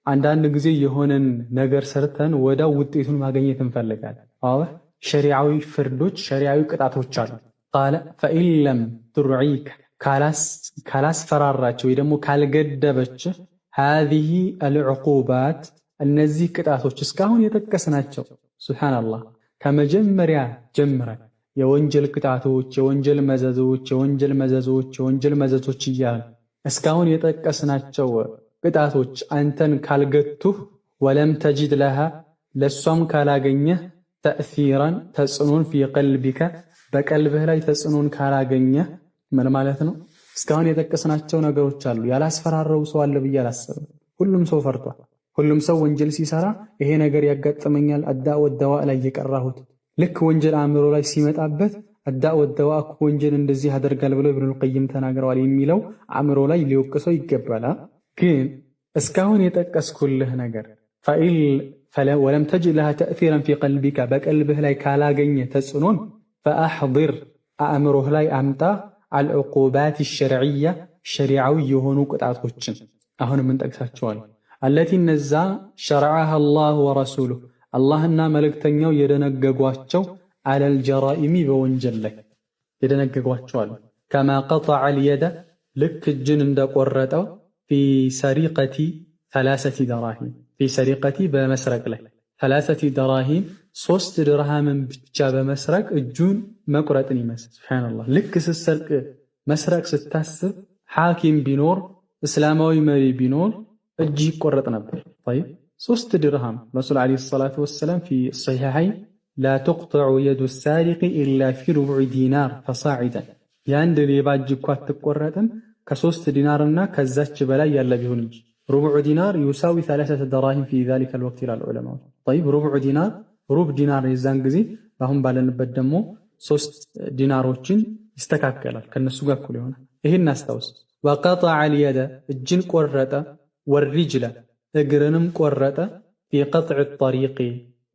አንዳንድ ጊዜ የሆነን ነገር ሰርተን ወዳው ውጤቱን ማግኘት እንፈልጋለን። ሸሪዓዊ ፍርዶች፣ ሸሪዓዊ ቅጣቶች አሉ። ቃለ ፈኢን ለም ቱርዒከ ካላስፈራራቸው ወይ ደግሞ ካልገደበች ሃዚሂ አልዕቁባት እነዚህ ቅጣቶች እስካሁን የጠቀስናቸው ሱብሓነላህ ከመጀመሪያ ጀምረን የወንጀል ቅጣቶች፣ የወንጀል መዘዞች እያሉ እስካሁን የጠቀስናቸው ቅጣቶች አንተን ካልገቱህ ወለም ተጅድ ለሃ ለሷም ካላገኘህ ተእሲራን ተጽዕኖን ፊ ቀልቢከ በቀልብህ ላይ ተጽዕኖን ካላገኘህ ምን ማለት ነው? እስካሁን የጠቀስናቸው ነገሮች አሉ። ያላስፈራረው ሰው አለ ብዬ አላስብም። ሁሉም ሰው ፈርቷል። ሁሉም ሰው ወንጀል ሲሰራ ይሄ ነገር ያጋጥመኛል አዳእ ወደዋ ላይ የቀራሁት ልክ ወንጀል አእምሮ ላይ ሲመጣበት አዳእ ወደዋ እኮ ወንጀል እንደዚህ ያደርጋል ብሎ ኢብኑል ቀይም ተናግረዋል የሚለው አእምሮ ላይ ሊወቅሰው ይገባል። ግን እስካሁን የጠቀስኩልህ ነገር ወለም ተጅድ ለሃ ተእሲራን ፊ ቀልቢከ በቀልብህ ላይ ካላገኘ ተጽዕኖን ፈአሕዲር አእምሮህ ላይ አምጣ አልዕቁባት ሸርዕያ ሸሪዓዊ የሆኑ ቅጣቶችን አሁን የምንጠቅሳቸዋል። አለቲ እነዛ ሸረዐሃ አላሁ ወረሱሉሁ አላህና መልእክተኛው የደነገጓቸው አለል ጀራኢሚ በወንጀል ላይ የደነገጓቸዋል። ከማ ቀጠዐ አልየደ ልክ እጅን እንደቆረጠው ፊ ሰሪቀቲ ሰላሰቲ ደራሂም ፊ ሰሪቀቲ በመስረቅ ላይ ሰላሰቲ ደራሂም 3 ድርሃምን ብቻ በመስረቅ እጁን መቁረጥን ይመስል። ሱብሓነላህ ልክ ስትሰርቅ መስረቅ ስታስብ ሐኪም ቢኖር እስላማዊ መሪ ቢኖር እጅ ይቆረጥ ነበር። ጠይብ 3 ድርሃም ረሱል ዓለይሂ ሰላቱ ወሰላም ፊ ሶሒሐይን ላ ቱቅጠዑ የዱ ሳሪቂ ኢላ ፊ ሩቡዕ ዲናር ፈሳዒደን የአንድ ሌባ እጅ እኮ አትቆረጥም ከ3 ዲናርና ከዛች በላይ ያለ ቢሆን እንጂ። ሩቡዕ ዲናር ዩሳዊ 3 ደራሂም ፊ ዛሊከ ልወቅት ይላሉ ዑለማዎች። ጠይብ ሩቡዕ ዲናር ሩብ ዲናር የዛን ጊዜ በአሁን ባለንበት ደግሞ 3 ዲናሮችን ይስተካከላል ከነሱ ጋር እኩል ይሆናል። ይህን አስታውስ። ወቀጠዐ አልየደ እጅን ቆረጠ፣ ወሪጅለ እግርንም ቆረጠ፣ ፊ ቀጥዕ ጠሪቂ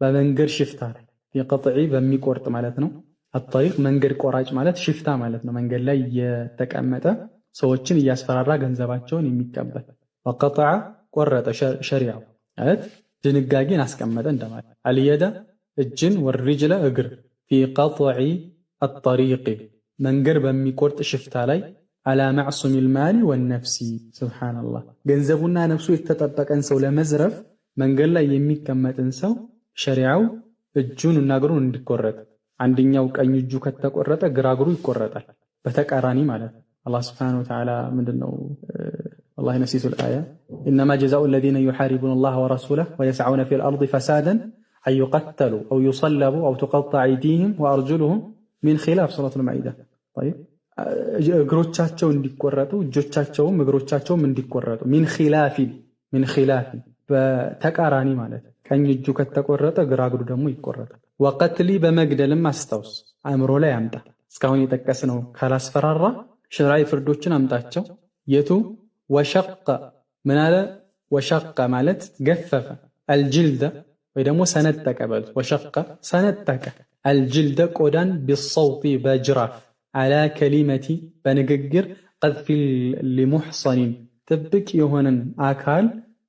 በመንገድ ሽፍታ ላይ ፊ ቀጥዒ በሚቆርጥ ማለት ነው። አጠሪቅ መንገድ ቆራጭ ማለት ሽፍታ ማለት ነው። መንገድ ላይ የተቀመጠ ሰዎችን እያስፈራራ ገንዘባቸውን የሚቀበል። ወቀጠዐ ቆረጠ ሸሪዓው ማለት ድንጋጌን አስቀመጠ እንደማለት። አልየደ እጅን፣ ወሪጅለ እግር፣ ፊ ቀጥዒ አጠሪቂ መንገድ በሚቆርጥ ሽፍታ ላይ አላ መዕሱሚል ማሊ ወነፍሲ ሱብሓነላህ። ገንዘቡና ነፍሱ የተጠበቀን ሰው ለመዝረፍ መንገድ ላይ የሚቀመጥን ሰው ሸሪዓው እጁን እና እግሩን እንዲቆረጥ፣ አንደኛው ቀኝ እጁ ከተቆረጠ ግራ እግሩ ይቆረጣል። በተቃራኒ ማለት ነው። አላህ ሱብሓነሁ ወተዓላ ምንድነው ወላሂ ነሲቱል አያ ኢነማ ጀዛኡ ለዚነ ዩሓሪቡነ አላህ ወረሱለሁ ወየስዐውነ ፊል አርዲ ፈሳደን አን ዩቀተሉ አው ዩሰለቡ አው ቱቀጠዐ አይዲሂም ወአርጁሉሁም ሚን ኺላፍ ሱረቱል ማኢዳ። እግሮቻቸው እንዲቆረጡ እጆቻቸውም እግሮቻቸውም እንዲቆረጡ ሚን ኺላፊን በተቃራኒ ማለት ቀኝ እጁ ከተቆረጠ ግራ እግሩ ደግሞ ይቆረጣል። ወቀትሊ በመግደልም አስታውስ፣ አእምሮ ላይ አምጣ። እስካሁን የጠቀስነው ካላስፈራራ ሸርዓዊ ፍርዶችን አምጣቸው። የቱ ወሸቀ ምን አለ? ወሸቀ ማለት ገፈፈ፣ አልጅልደ ወይ ደግሞ ሰነጠቀ በሉት። ወሸቀ ሰነጠቀ፣ አልጅልደ ቆዳን ቢሰውቲ በጅራፍ አላ ከሊመቲ በንግግር ቀዝፊ ሊሙሕሰኒን ጥብቅ የሆነን አካል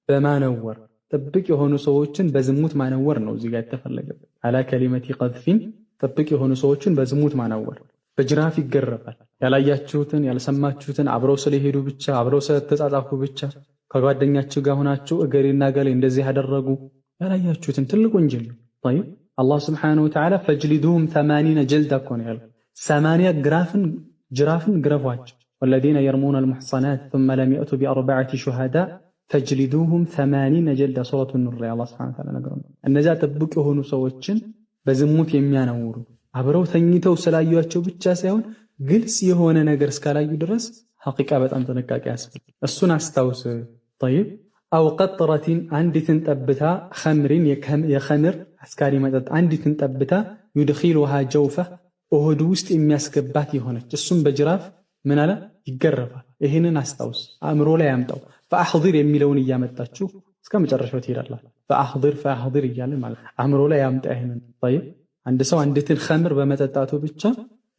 በማነወር ጥብቅ የሆኑ ሰዎችን በዝሙት ማነወር ነው እዚህ ጋር የተፈለገበት። አላ ከሊመቲ ቀዝፊን ጥብቅ የሆኑ ሰዎችን በዝሙት ማነወር በጅራፍ ይገረፋል። ያላያችሁትን ያልሰማችሁትን አብረው ስለሄዱ ብቻ አብረው ስለተጻጻፉ ብቻ ከጓደኛችሁ ጋር ሆናችሁ እገሌና እገሌ እንደዚህ ያደረጉ ያላያችሁትን ትልቅ ወንጀል ነው። ጠይብ አላህ ስብሓነሁ ወተዓላ ፈጅሊዱሁም 80 ጀልዳ እኮ ነው ያለው። 80 ጅራፍን ግረፏቸው። ወለዚነ የርሙነ አልሙሕሰናት ثم لم يأتوا بأربعة شهداء ፈጅሊዱሁም 80 ጀልዳ ሱረቱ ኑር ላይ አላህ ስብሓነሁ ወተዓላ ነገሩ። እነዚያ ጥብቅ የሆኑ ሰዎችን በዝሙት የሚያነውሩ አብረው ተኝተው ስላዩቸው ብቻ ሳይሆን ግልጽ የሆነ ነገር እስካላዩ ድረስ ሐቂቃ በጣም ጥንቃቄ ያስፈልጋል። እሱን አስታውስ። ጠይብ አው ቀጥረቲን አንዲትን ጠብታ ኸምሪን የኸምር አስካሪ መጠጥ አንዲትን ጠብታ ዩድኺሉሃ ጀውፈህ ሆድ ውስጥ የሚያስገባት የሆነች እሱም በጅራፍ ምን አለ ይገረፋል። ይህንን አስታውስ፣ አእምሮ ላይ ያምጣው። ፈአሕዲር የሚለውን እያመጣችሁ እስከ መጨረሻው ትሄዳላችሁ። ፈአሕዲር እያለን ማለት አእምሮ ላይ ያምጣ ይህንን። ጠይብ አንድ ሰው አንዲትን ኸምር በመጠጣቱ ብቻ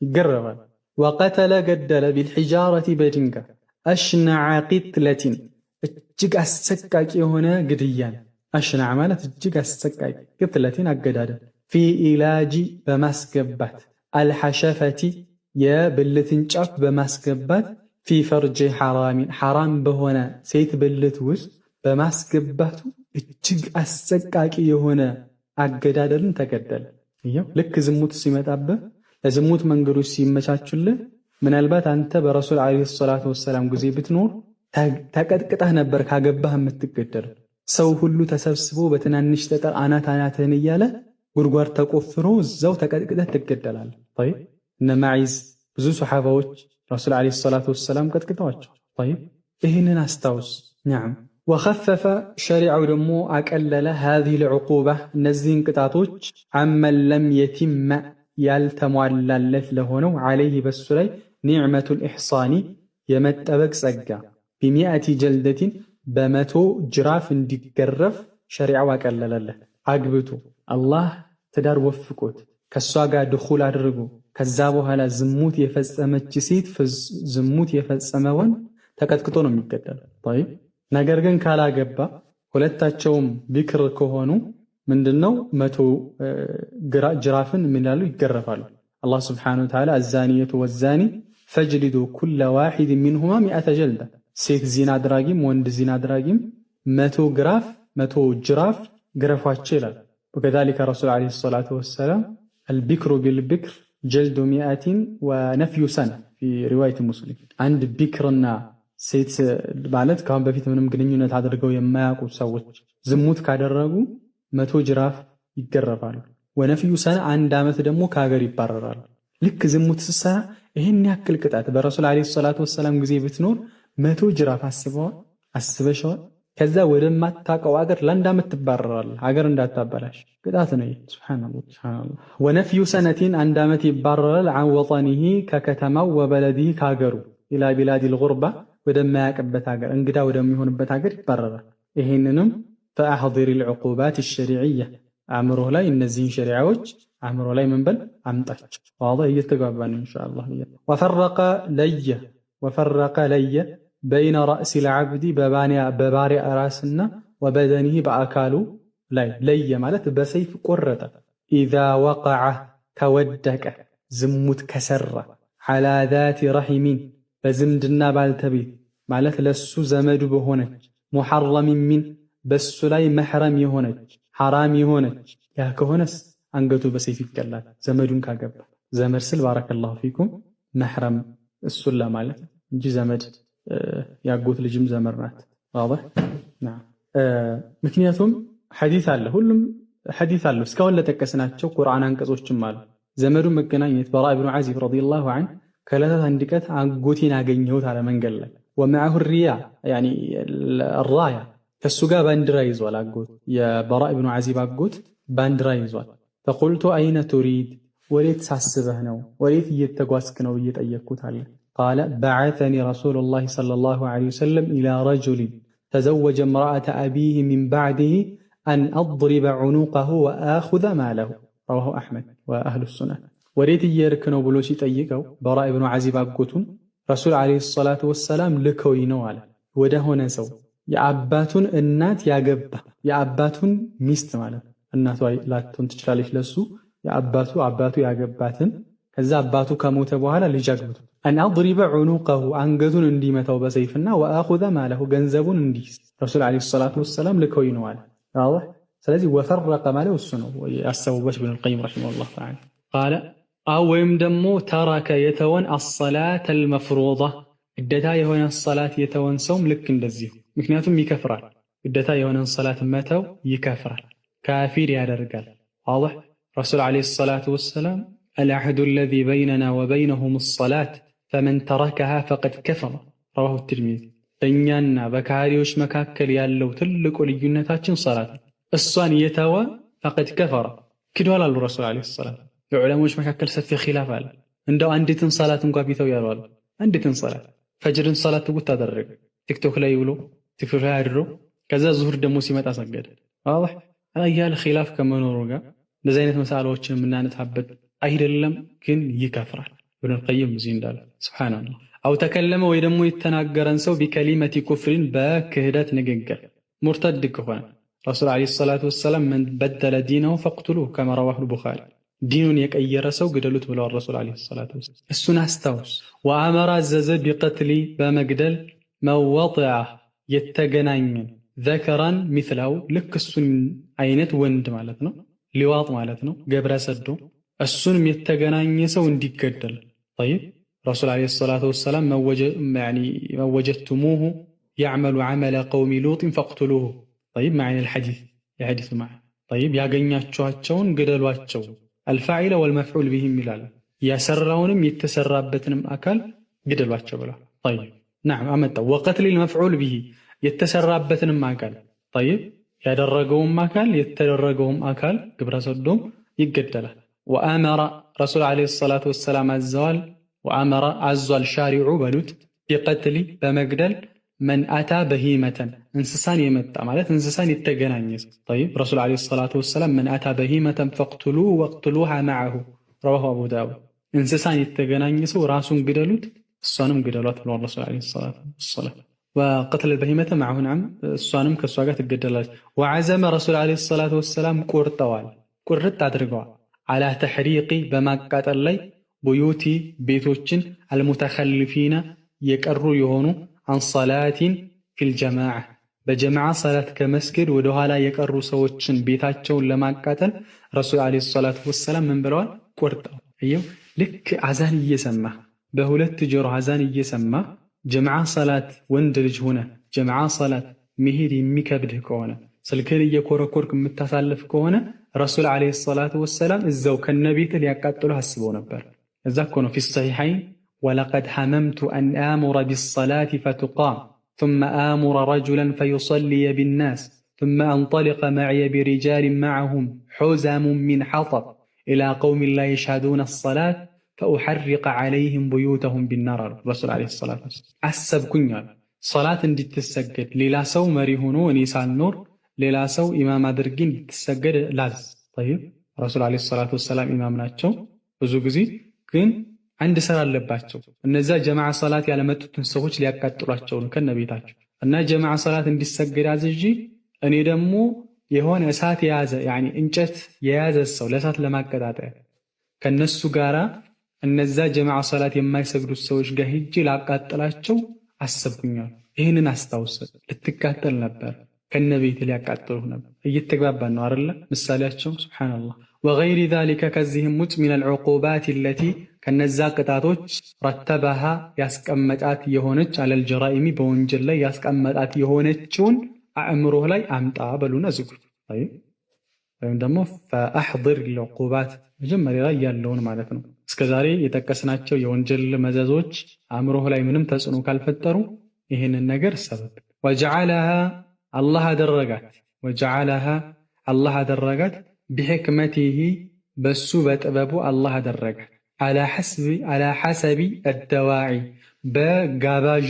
ይገረፋል። ወቀተለ ገደለ ቢልሒጃረቲ በድንጋይ አሽነዐ ቂትለቲን እጅግ አሰቃቂ የሆነ ግድያን። አሽነዐ ማለት እጅግ አሰቃቂ፣ ቂትለቲን አገዳደል፣ ፊ ኢላጂ በማስገባት አልሐሸፈቲ የብልትን ጫፍ በማስገባት ፊ ፈርጅ ሐራሚን ሐራም በሆነ ሴት ብልት ውስጥ በማስገባቱ እጅግ አሰቃቂ የሆነ አገዳደልን ተገደለ። ልክ ዝሙት ሲመጣብህ ለዝሙት መንገዶች ሲመቻቹልህ ምናልባት አንተ በረሱል ዓለይሂ ሰላቱ ወሰላም ጊዜ ብትኖር ተቀጥቅጠህ ነበር ካገባህ የምትገደል። ሰው ሁሉ ተሰብስቦ በትናንሽ ጠጠር አናትህን እያለ ጉድጓድ ተቆፍሮ እዛው ተቀጥቅጠህ ትገደላለህ። ጠይብ እነ ማዒዝ ብዙ ሰሓባዎች ረሱል ዓለይሂ ሰላቱ ወሰላም ቀጥቅጠዋቸው። ጠይብ ይህንን አስታውስ። ነዓም ወኸፈፈ ሸሪዓው ደግሞ አቀለለ ሃዚሂል ዑቁባ እነዚህን ቅጣቶች አመን ለም የቲመ ያልተሟላለት ለሆነው ዓለይህ በሱ ላይ ኒዕመቱል ኢሕሳኒ የመጠበቅ ጸጋ ቢሚአቲ ጀልደቲን 100 ጅራፍ እንዲገረፍ ሸሪዓው አቀለለለት። አግብቶ አላህ ትዳር ወፍቆት ከሷ ጋር ድኹል አድርጎ ከዛ በኋላ ዝሙት የፈጸመች ሴት ዝሙት የፈጸመ ወንድ ተቀጥቅጦ ነው የሚገደለው። ጠይብ ነገር ግን ካላገባ ሁለታቸውም ቢክር ከሆኑ ምንድነው 100 ጅራፍን ምን ይላሉ ይገረፋሉ። አላህ ስብሓነሁ ወተዓላ አዛኒየቱ ወዛኒ ፈጅሊዱ ኩለ ዋሒድ ሚንሁማ 100 ጀልዳ ሴት ዚና አድራጊም ወንድ ዚና አድራጊም 100 ጅራፍ ግረፏቸው ይላል። ወከዛሊከ ረሱል ዓለይሂ ሰላቱ ወሰላም አልቢክሩ ቢልቢክር ጀልዱ 100 ወነፍዩ ሰና ፊ ሪዋየት ሙስሊም አንድ ቢክርና ሴት ማለት ከአሁን በፊት ምንም ግንኙነት አድርገው የማያውቁ ሰዎች ዝሙት ካደረጉ 100 ጅራፍ ይገረፋሉ። ወነፍዩ ሰነ አንድ ዓመት ደግሞ ከሀገር ይባረራሉ። ልክ ዝሙት ስትሰራ ይህን ያክል ቅጣት በረሱል ዓለይሂ ሰላቱ ወሰላም ጊዜ ብትኖር 100 ጅራፍ አስበሽዋል? ከዛ ወደማታውቀው ሀገር ለአንድ ዓመት ትባረራለህ። ሀገር እንዳታበላሽ ቅጣት ነው። ሱብሃንአላህ። ወነፍዩ ሰነቲን አንድ ዓመት ይባረራል። አን ወጠኒሂ ከከተማው ወበለዲሂ ከሀገሩ ኢላ ቢላዲል ጉርባ ወደማያውቅበት ሀገር እንግዳ ወደሚሆንበት ሀገር ይባረራል። ይህንንም ፈአሕዲሪል ዑቁባት አሽሪዕያ አእምሮህ ላይ እነዚህን ሸሪዓዎች አእምሮ ላይ መንበል አምጣቸው። ዋضح እየተግባባን ኢንሻአላህ። ወፈረቀ ለየ በይነ ረእሲል ዐብዲ በባሪያ ራስና ወበደኒሂ በአካሉ ላይ ለየ ማለት በሰይፍ ቆረጠ። ኢዛ ወቀዐ ከወደቀ ዝሙት ከሰራ ዐላ ዛቲ ረሒሚን በዝምድና ባልተቤት ማለት ለሱ ዘመዱ በሆነች ሙሐረሚን ሚን በሱ ላይ መሕረም የሆነች ሐራም የሆነች ያ ከሆነስ አንገቱ በሰይፍ ይቀላል። ዘመዱን ካገባ ዘመድ ስል ባረከላሁ ፊኩም መሕረም እሱን ለማለት እንጂ ዘመድ ያጎት ልጅም ዘመድ ናት። ዋضح ምክንያቱም ሐዲስ አለ፣ ሁሉም ሐዲስ አለ። እስካሁን ለጠቀስናቸው ቁርአን አንቀጾችም አሉ። ዘመዱን መገናኘት በራ ኢብኑ ዓዚብ ረዲየላሁ ዐንሁ ከዕለታት አንድ ቀን አጎቴን አገኘሁት አለ መንገድ ላይ ወመዐሁ ሪያ ያኒ ራያ ከሱ ጋር ባንዲራ ይዟል። አጎት የበራ ኢብኑ ዓዚብ አጎት ባንዲራ ይዟል። ፈቁልቱ አይነ ቱሪድ ወዴት ሳስበህ ነው ወዴት እየተጓዝክ ነው ብዬ ጠየቅኩት አለ። ቃለ በዐተኒ ረሱሉላሂ ሰለላሁ ዐለይሂ ወሰለም ኢላ ረጁሊን ተዘወጀ እምረአተ አቢህ ሚን ባዕዲህ አን አድሪበ ዑኑቀሁ ወአኹዘ ማለሁ ረዋሁ አሕመድ ወአህሉ ሱነን። ወዴት እየሄድክ ነው ብሎ ሲጠይቀው በራ ኢብኑ ዓዚብ አጎቱን ረሱል ዐለይሂ ሰላቱ ወሰላም ልከውኝ ነው አለ ወደ ሆነ ሰው የአባቱን እናት ያገባ የአባቱን ሚስት ማለት እናቷ ላትሆን ትችላለች ለሱ አባቱ ያገባትን ከዛ አባቱ ከሞተ በኋላ ልጅ አግብቶ አን አድሪበ ዑኑቀሁ አንገቱን እንዲመታው በሰይፍና ወአኹዘ ማለሁ ገንዘቡን እንዲይዝ ረሱል ዐለይሂ ሰላቱ ወሰላም ልከውኝ ነው አለ። ስለዚህ ወፈረቀ ማለት እሱ ነው ያሰቡበት ኢብኑል ቀይም ረሒመሁላህ ተዓላ ቃለ አው ወይም ደግሞ ተረከ የተወን አሰላተ አልመፍሩዳ ግዴታ የሆነ ሰላት የተወን ሰውም ልክ እንደዚሁ ምክንያቱም ይከፍራል። ግዴታ የሆነን ሰላት መተው ይከፍራል፣ ካፊር ያደርጋል። ዋضح ረሱል ዐለይሂ ሰላቱ ወሰላም አልዐህዱ አለዚ በይነና ወበይነሁም ሰላት ፈመን ተረከሃ ፈቀድ ከፈረ ረዋሁ ትርሚዚ። በእኛና በካህዲዎች መካከል ያለው ትልቁ ልዩነታችን ሰላት ነው። እሷን የተወ ፈቀድ ከፈረ ክዷል አሉ ረሱል ዐለይሂ ሰላም። የዑለሞች መካከል ሰፊ ኺላፍ አለ። እንደው አንዲትን ሰላት እንኳን ቢተው ያሉ አሉ። አንዲትን ሰላት ፈጅርን ሰላት ትውት አደረገ ቲክቶክ ላይ ብሎ ቲክቶክ ላይ አድሮ ከዛ ዙሁር ደግሞ ሲመጣ ሰገደ። ዋضح አያል ኺላፍ ከመኖሩ ጋር እንደዚህ አይነት መሳላዎችን የምናነሳበት አይደለም፣ ግን ይከፍራል። ኢብኑል ቀይም እዚህ እንዳለ ሱብሃንአላህ። አው ተከለመ ወይ ደግሞ የተናገረን ሰው ቢከሊመቲ ኩፍሪን በክህደት ንግግር ሙርተድ ከሆነ ረሱል ዐለይሂ ሰላቱ ወሰላም መን በደለ ዲነሁ ፈቅቱሉሁ ከማ ረዋሁል ቡኻሪ ዲኑን የቀየረ ሰው ግደሉት ብለዋል ረሱል ዐለይሂ ሰላቱ ወሰላም። እሱን አስታውስ። ወአመረ አዘዘ ቢቀትሊ በመግደል መወጢዐ የተገናኘን ዘከራን ሚስለው ልክ እሱን አይነት ወንድ ማለት ነው፣ ሊዋጥ ማለት ነው፣ ገብረ ሰዶ እሱንም የተገናኘ ሰው እንዲገደል። ጠይብ ረሱል ዐለይሂ ሰላቱ ወሰላም መወጀቱሙሁ ያዕመሉ ዐመለ ቀውሚ ሉጢን ፈቅቱሉሁ። ጠይብ ማዕነ አልሐዲስ የሐዲሱ ማዕና ጠይብ ያገኛችኋቸውን ግደሏቸው። አልፋዒለ ወልመፍዑል ቢሂም ይላል። ያሰራውንም የተሰራበትንም አካል ግደሏቸው ብሏል። ጠይብ ነዓም አመጣው። ወቀትሊል መፍዑል ቢሂ የተሰራበትንም አካል ጠይብ ያደረገውም አካል የተደረገውም አካል ግብረ ሰዶም ይገደላል። ወአመረ ረሱል ዐለይሂ ሰላቱ ወሰላም አዘዋል። ወአመረ አዟል ሻሪዑ በሉት ቢቀትሊ በመግደል መን አታ በሂመተን እንስሳን የመጣ ማለት እንስሳን የተገናኘ ሰው ጠይብ ረሱል ዐለይሂ ሰላቱ ወሰላም መን አታ በሂመተን ፈቅቱሉ ወቅትሉሃ መዐሁ ረዋሁ አቡ ዳውድ እንስሳን የተገናኘ ሰው ራሱን ግደሉት እሷንም ግደሏት ብለዋል ረሱል ዐለይሂ ሰላቱ ወሰላም። ወቀትል በሂመተ መዐሁ ነዓም እሷንም ከእሷ ጋር ትገደላለች። ወዐዘመ ረሱል ዐለይሂ ሰላቱ ወሰላም ቆርጠዋል፣ ቁርጥ አድርገዋል። ዐላ ተሕሪቂ በማቃጠል ላይ ቡዩቲ ቤቶችን አልሙተኸልፊነ የቀሩ የሆኑ አን ሰላቲን ፊል ጀማዓ በጀማዓ ሰላት ከመስገድ ወደ ኋላ የቀሩ ሰዎችን ቤታቸውን ለማቃጠል ረሱል ዐለይሂ ሰላቱ ወሰላም ምን ብለዋል? ቆርጠው። እየው ልክ አዛን እየሰማ በሁለት ጆሮ አዛን እየሰማ ጀማዓ ሰላት ወንድ ልጅ ሆነ ጀማዓ ሰላት መሄድ የሚከብድህ ከሆነ ስልክን እየኮረኮርክ የምታሳልፍ ከሆነ ረሱል ዓለይሂ ሰላቱ ወሰላም እዛው ከነቤት ሊያቃጥሉ አስበው ነበር። እዛ እኮ ነው ፊ ሰሒሐይን ወለቀድ ሐመምቱ አን አሙረ ቢሰላቲ ፈቱቃም ثم آمر رجلا فيصلي بالناس ثم أنطلق معي برجال معهم حزم من حطب إلى قوم لا يشهدون الصلاة فأحرق عليهم بيوتهم بالنار رسول عليه الصلاة والسلام أسبكن صلاة اندي تسجد للا سو مريهونو ونسان نور للا سو إمام أدرقين تسجد لاز طيب رسول عليه الصلاة والسلام إمام ناتشو وزوجزي كن عند سر اللباتشو النزا جماعة صلاة على متو تنسوش لياكات تراتشو كان نبيتاتشو النا جماعة صلاة اندي تسجد عزيجي أني دمو يهون أسات يازا يعني انجت يازا السو لسات لما كداته كالنسو قارا እነዛ ጀማዓ ሰላት የማይሰግዱት ሰዎች ጋር ሄጄ ላቃጥላቸው አሰብኩኛል። ይህንን አስታውሰ ልትቃጠል ነበር ከነቤት ሊያቃጥሉ ነበር። እየተግባባን ነው አይደለ? ምሳሌያቸው ሱብሃንአላህ። ወገይሪ ዛሊከ ከዚህም ውጭ ሚነል ዑቁባት ለቲ ከነዛ ቅጣቶች ረተበሃ ያስቀመጣት የሆነች አለል ጀራኢሚ በወንጀል ላይ ያስቀመጣት የሆነችውን አእምሮህ ላይ አምጣ በሉና ዝጉት። ወይም ደግሞ ፈአሕድር ልዑቁባት መጀመሪያ ላይ ያለውን ማለት ነው። እስከዛሬ የጠቀስናቸው የወንጀል መዘዞች አእምሮህ ላይ ምንም ተጽዕኖ ካልፈጠሩ ይህንን ነገር ሰበብ ወጀዓለሃ አላህ አደረጋት ወጀዓለሃ አላህ አደረጋት ቢሕክመቲሂ በሱ በጥበቡ አላህ አደረጋት አላ ሐሰቢ አደዋዒ በጋባዣ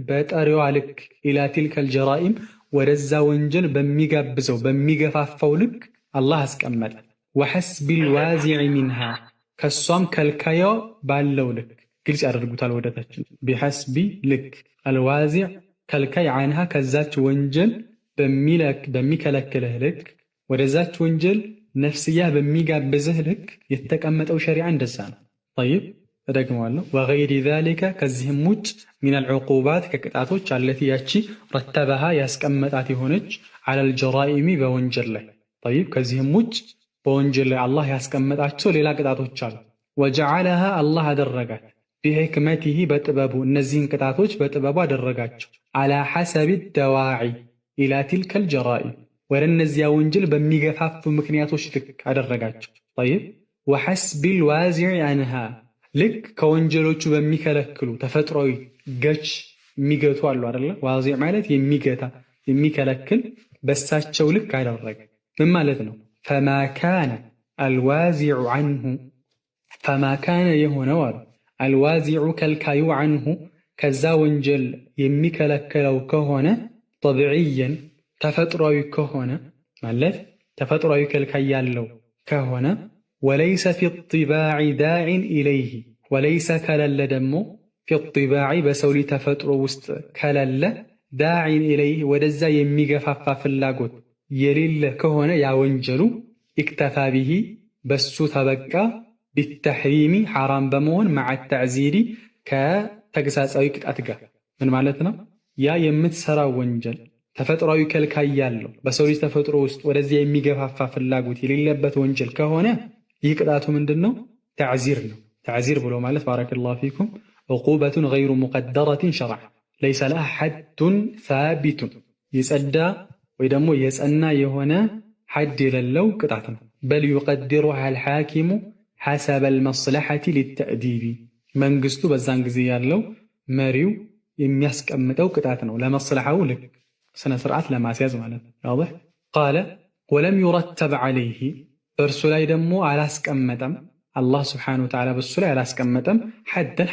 በጠሪዋ ልክ ኢላ ቲልከል ጀራኢም ወደዛ ወንጀል በሚጋብዘው በሚገፋፋው ልክ አላህ አስቀመጠ። ወሐስቢል ዋዚዕ ሚንሃ ከሷም ከልካያ ባለው ልክ ግልጽ ያደርጉታል ወደታችን ቢሐስቢ ልክ አልዋዚዕ ከልካይ አንሃ ከዛች ወንጀል በሚከለክልህ ልክ ወደዛች ወንጀል ነፍስያ በሚጋብዝህ ልክ የተቀመጠው ሸሪዓ እንደዛ ነው። ጠይብ እደግመዋለሁ። ወገይሪ ዛሊከ ከዚህም ውጭ ሚነል ዑቁባት ከቅጣቶች አለቲ ያቺ ረተበሃ ያስቀመጣት የሆነች አለል ጀራኢሚ በወንጀል ላይ ጠይብ ከዚህም ውጭ በወንጀል ላይ አላህ ያስቀመጣቸው ሌላ ቅጣቶች አሉ። ወጀዓለሃ አላህ አደረጋት ቢሕክመቲሂ በጥበቡ እነዚህን ቅጣቶች በጥበቡ አደረጋቸው አላ ሐሰቢ ደዋዒ ኢላ ቲልከል ጀራኢም ወደ እነዚያ ወንጀል በሚገፋፉ ምክንያቶች ልክ አደረጋቸው። ጠይብ ወሐስቢል ዋዚዕ አንሃ ልክ ከወንጀሎቹ በሚከለክሉ ተፈጥሯዊ ገች የሚገቱ አሉ አይደለ? ዋዚዕ ማለት የሚገታ የሚከለክል በሳቸው ልክ አደረገ። ምን ማለት ነው? ፈማ ካነ አልዋዚዑ ዐንሁ ፈማ ካነ የሆነው አሉ አልዋዚዑ ከልካዩ ዐንሁ ከዛ ወንጀል የሚከለክለው ከሆነ ጠብዕየን ተፈጥሯዊ ከሆነ ማለት ተፈጥሯዊ ከልካይ ያለው ከሆነ ወለይሰ ፊ ጢባዕ ዳዕን ኢለይህ ወለይሰ ከለለ ደግሞ ፊ ጢባዕ በሰው ልጅ ተፈጥሮ ውስጥ ከለለ ዳዕን ኢለይህ ወደዛ የሚገፋፋ ፍላጎት የሌለ ከሆነ ያ ወንጀሉ ኢክተፋ ቢሂ በሱ ተበቃ ቢተሕሪሚ ሐራም በመሆን መዓ ተዕዚሪ ከተግሳጻዊ ቅጣት ጋር። ምን ማለት ነው? ያ የምትሰራው ወንጀል ተፈጥሯዊ ከልካይ ያለው በሰው ልጅ ተፈጥሮ ውስጥ ወደዚያ የሚገፋፋ ፍላጎት የሌለበት ወንጀል ከሆነ ይህ ቅጣቱ ምንድነው? ተዕዚር ነው። ተዕዚር ብሎ ማለት ባረከላሁ ፊኩም ዑቁበቱን ገይሩ ሙቀደረትን ሸርዐን ለይሰ ለሃ ሐዱን ሳቢቱን የጸዳ ወይ ደግሞ የጸና የሆነ ሐድ የሌለው ቅጣት ነው። በል ዩቀድሩሃ አልሐኪሙ ሐሰበል መስለሐቲ ሊተእዲቢ መንግስቱ በዛን ጊዜ ያለው መሪው የሚያስቀምጠው ቅጣት ነው። ለመስለሐው ልክ ስነ ስርዓት ለማስያዝ ማለት ነው። ዋضح ቃለ ወለም ዩረተብ ዐለይሂ በእርሱ ላይ ደግሞ አላስቀመጠም አላህ ስብሓነሁ ወተዓላ በእሱ ላይ አላስቀመጠም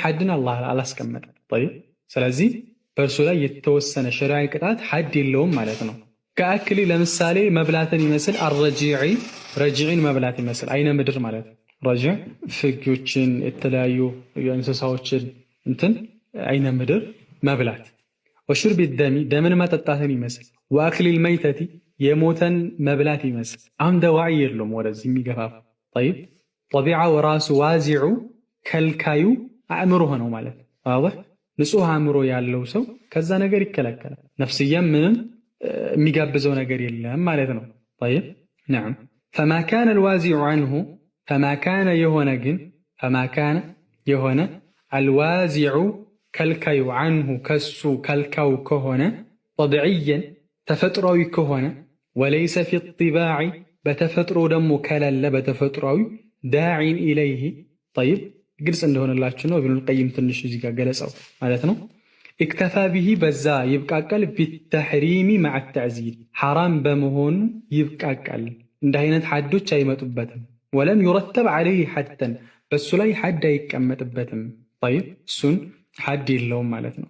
ሐድን አላህ አላስቀመጠም። ጠይብ ስለዚህ በእርሱ ላይ የተወሰነ ሸሪዓዊ ቅጣት ሐድ የለውም ማለት ነው። ከአክሊ ለምሳሌ መብላትን ይመስል ረጂዕን መብላት ይመስል አይነ ምድር ማለት ነው። ረጂዕ ፍጎችን የተለያዩ እንስሳዎችን አይነ ምድር መብላት ወሹርቢ ደሚ ደምን መጠጣትን ይመስል ወአክሊል መይተቲ የሞተን መብላት ይመስል አሁን ደዋዒ የለውም ወደዚህ የሚገፋፍ ጠይብ ጠቢዓ ወራሱ ዋዚዑ ከልካዩ አእምሮ ሆነው ማለት ነው። ዋضح ንጹህ አእምሮ ያለው ሰው ከዛ ነገር ይከለከላል። ነፍስያም ምንም የሚጋብዘው ነገር የለም ማለት ነው። ጠይብ ነዓም ፈማ ካነ አልዋዚዑ ዐንሁ ፈማ ካነ የሆነ ግን ፈማ ካነ የሆነ አልዋዚዑ ከልካዩ ዐንሁ ከሱ ከልካው ከሆነ ጠብዕየን ተፈጥሯዊ ከሆነ ወለይሰ ፊ ጢባዕ በተፈጥሮ ደግሞ ከሌለ በተፈጥሯዊ ዳዒን ኢለይህ ጠይብ ግልጽ እንደሆነላችሁ ነው። ኢብኑል ቀይም ትንሽ እዚህ ጋር ገለጸው ማለት ነው። ኢክተፋ ቢሂ በዛ ይብቃቃል። ቢተሕሪሚ መዐ ተዕዚር ሐራም በመሆኑ ይብቃቃል። እንደ አይነት ሐዶች አይመጡበትም። ወለም ዩረተብ ዐለይህ ሐደን በሱ ላይ ሐድ አይቀመጥበትም። ጠይብ እሱን ሐድ የለውም ማለት ነው።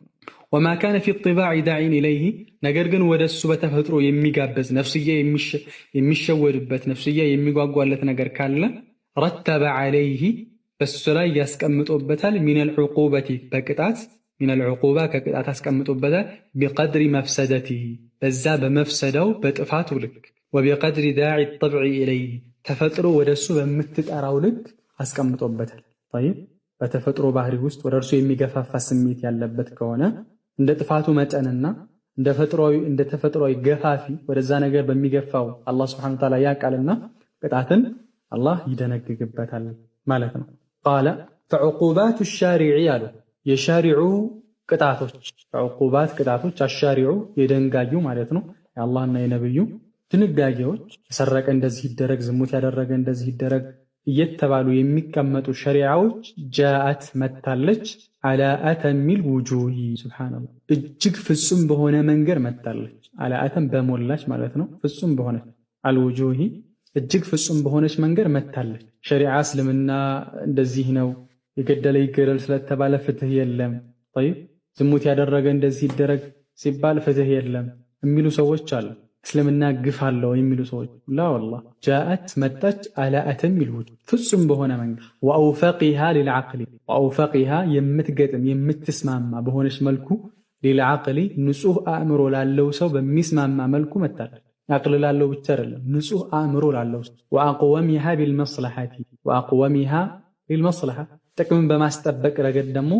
ወማ ካነ ፊ ጢባዕ ዳዒን ኢለይህ ነገር ግን ወደ እሱ በተፈጥሮ የሚጋበዝ ነፍስያ የሚሸወድበት ነፍስያ የሚጓጓለት ነገር ካለ ረተበ ዐለይህ በሱ ላይ ያስቀምጦበታል። ሚነል ዑቁበቲ በቅጣት ሚነል ዑቁባ ከቅጣት አስቀምጦበታል። ቢቀድሪ መፍሰደቲህ በዛ በመፍሰዳው በጥፋቱ ልክ ወቢቀድሪ ዳዒ ጠብዒ ኢለይህ ተፈጥሮ ወደ እሱ በምትጠራው ልክ አስቀምጦበታል። ጠይብ በተፈጥሮ ባህሪ ውስጥ ወደ እርሱ የሚገፋፋ ስሜት ያለበት ከሆነ እንደ ጥፋቱ መጠንና እንደ ተፈጥሯዊ ገፋፊ ወደዛ ነገር በሚገፋው አላህ ሱብሓነሁ ወተዓላ ያውቃልና ቅጣትን አላህ ይደነግግበታል ማለት ነው። ቃለ ፈዑቁባቱ ሻሪዒ አሉ የሻሪዑ ቅጣቶች ፈዑቁባት ቅጣቶች አሻሪዑ የደንጋዩ ማለት ነው የአላህና የነብዩ ድንጋጌዎች የሰረቀ እንደዚህ ይደረግ፣ ዝሙት ያደረገ እንደዚህ ይደረግ እየተባሉ የሚቀመጡ ሸሪዓዎች ጃአት መታለች አላ አተሚል ውጁሂ ሱብሓነላህ እጅግ ፍጹም በሆነ መንገድ መታለች። አላ አተም በሞላች ማለት ነው ፍጹም በሆነች አልውጁሂ እጅግ ፍጹም በሆነች መንገድ መታለች። ሸሪዓ እስልምና እንደዚህ ነው፣ የገደለ ይገደል ስለተባለ ፍትህ የለም። ጠይብ ዝሙት ያደረገ እንደዚህ ይደረግ ሲባል ፍትህ የለም የሚሉ ሰዎች አሉ። እስልምና ግፍ አለው የሚሉ ሰዎች ላ ወላሂ ጃአት መጣች አላ አተሚል ውጁህ ፍጹም በሆነ መንገድ ወአውፈቂሃ ሊልዓቅሊ ወአውፈቂሃ የምትገጥም የምትስማማ በሆነች መልኩ ሊልዓቅሊ ንጹህ አእምሮ ላለው ሰው በሚስማማ መልኩ መጣለች። አቅል ላለው ብቻ አይደለም ንጹህ አእምሮ ላለው ሰው ወአቅወሚሃ ቢልመስለሐቲ ወአቅወሚሃ ቢልመስለሐ ጥቅምን በማስጠበቅ ረገድ ደግሞ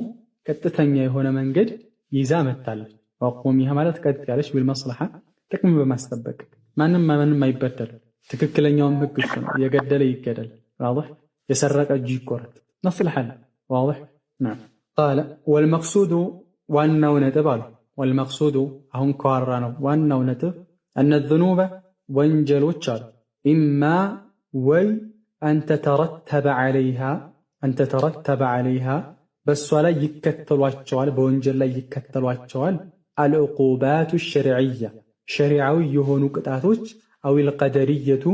ቀጥተኛ የሆነ መንገድ ይዛ መጣለች። ወአቅወሚሃ ማለት ቀጥ ያለች ቢልመስለሐ ጥቅም በማስጠበቅ ማንም አይበደል። ትክክለኛውም ህግ እሱ ነው። የገደለ ይገደል፣ ዋضح የሰረቀ እጁ ይቆረጥ። መስለሐን ዋضح نعم قال والمقصود ዋናው ነጥብ አሉ والمقصود አሁን ከዋራ ነው ዋናው ነጥብ أن الذنوب ወንጀሎች አሉ إما ወይ أن تترتب عليها በሷ ላይ ይከተሏቸዋል በወንጀል ላይ ይከተሏቸዋል العقوبات الشرعية ሸሪዓዊ የሆኑ ቅጣቶች አዊል ቀደርየቱ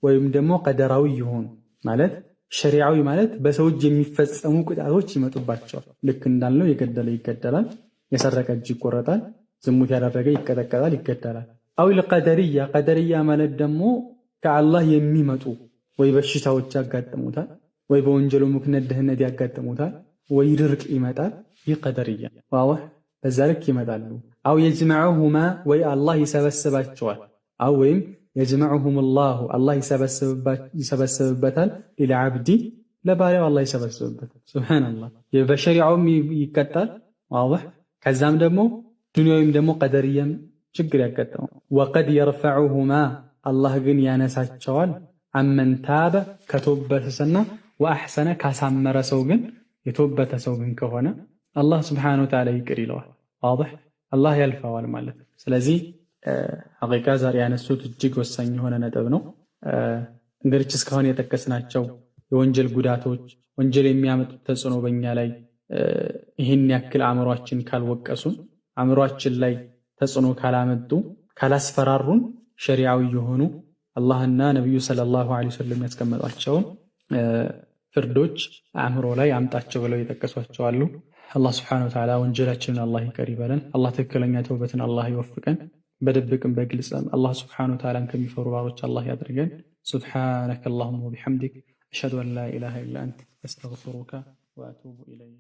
ወይም ደግሞ ቀደራዊ የሆኑ ማለት ሸሪዓዊ ማለት በሰው እጅ የሚፈጸሙ ቅጣቶች ይመጡባቸዋል። ልክ እንዳልነው የገደለ ይገደላል፣ የሰረቀ እጅ ይቆረጣል፣ ዝሙት ያደረገ ይቀጠቀጣል፣ ይገደላል። አዊል ቀደርያ ቀደርያ ማለት ደግሞ ከአላህ የሚመጡ ወይ በሽታዎች ያጋጥሙታል፣ ወይ በወንጀሉ ምክንያት ድህነት ያጋጥሙታል፣ ወይ ድርቅ ይመጣል። ይህ ቀደርያ ዋህ በዛ ልክ ይመጣሉ። አው የጅመዑሁማ ወይ አላህ ይሰበስባቸዋል። አው ወይም የጅመዑሁም አላህ ይሰበስብበታል ሊልዓብዲ ለባሪያው አላህ ይሰበስብበታል። ሱብሓነላህ በሸሪዓውም ይቀጣል ዋضح ከዛም ደግሞ ዱንያዊም ደግሞ ቀደርያም ችግር ያጋጠመው ወቀድ የርፈዑሁማ አላህ ግን ያነሳቸዋል አመን ታበ ከተወበተሰና ወአሕሰነ ካሳመረ ሰው ግን የተወበተ ሰው ግን ከሆነ አላህ ሱብሓነሁ ወተዓላ ይቅር ይለዋል። ዋضح አላህ ያልፈዋል ማለት ነው። ስለዚህ ሐቂቃ ዛሬ ያነሱት እጅግ ወሳኝ የሆነ ነጥብ ነው። እንግዲህ እስካሁን የጠቀስናቸው የወንጀል ጉዳቶች ወንጀል የሚያመጡት ተጽዕኖ በእኛ ላይ ይህን ያክል አእምሯችን ካልወቀሱን አእምሯችን ላይ ተጽዕኖ ካላመጡ ካላስፈራሩን ሸሪዓዊ የሆኑ አላህና ነቢዩ ሰለላሁ ዐለይሂ ወሰለም ያስቀመጧቸውን ፍርዶች አእምሮ ላይ አምጣቸው ብለው የጠቀሷቸው አሉ። አላህ ስብሓነሁ ወተዓላ ወንጀላችንን አላህ ይቅር ይበለን። አላህ ትክክለኛ ተውበትን አላህ ይወፍቀን። በድብቅም በግልጽም አላህ ስብሓነሁ ወተዓላን ከሚፈሩ ባሮች አላህ ያድርገን። ሱብሓነከ አላሁመ ወቢሐምዲክ አሽሀዱ አን ላ ኢላሃ ኢላ አንተ አስተግፊሩከ ወአቱቡ ኢለይክ።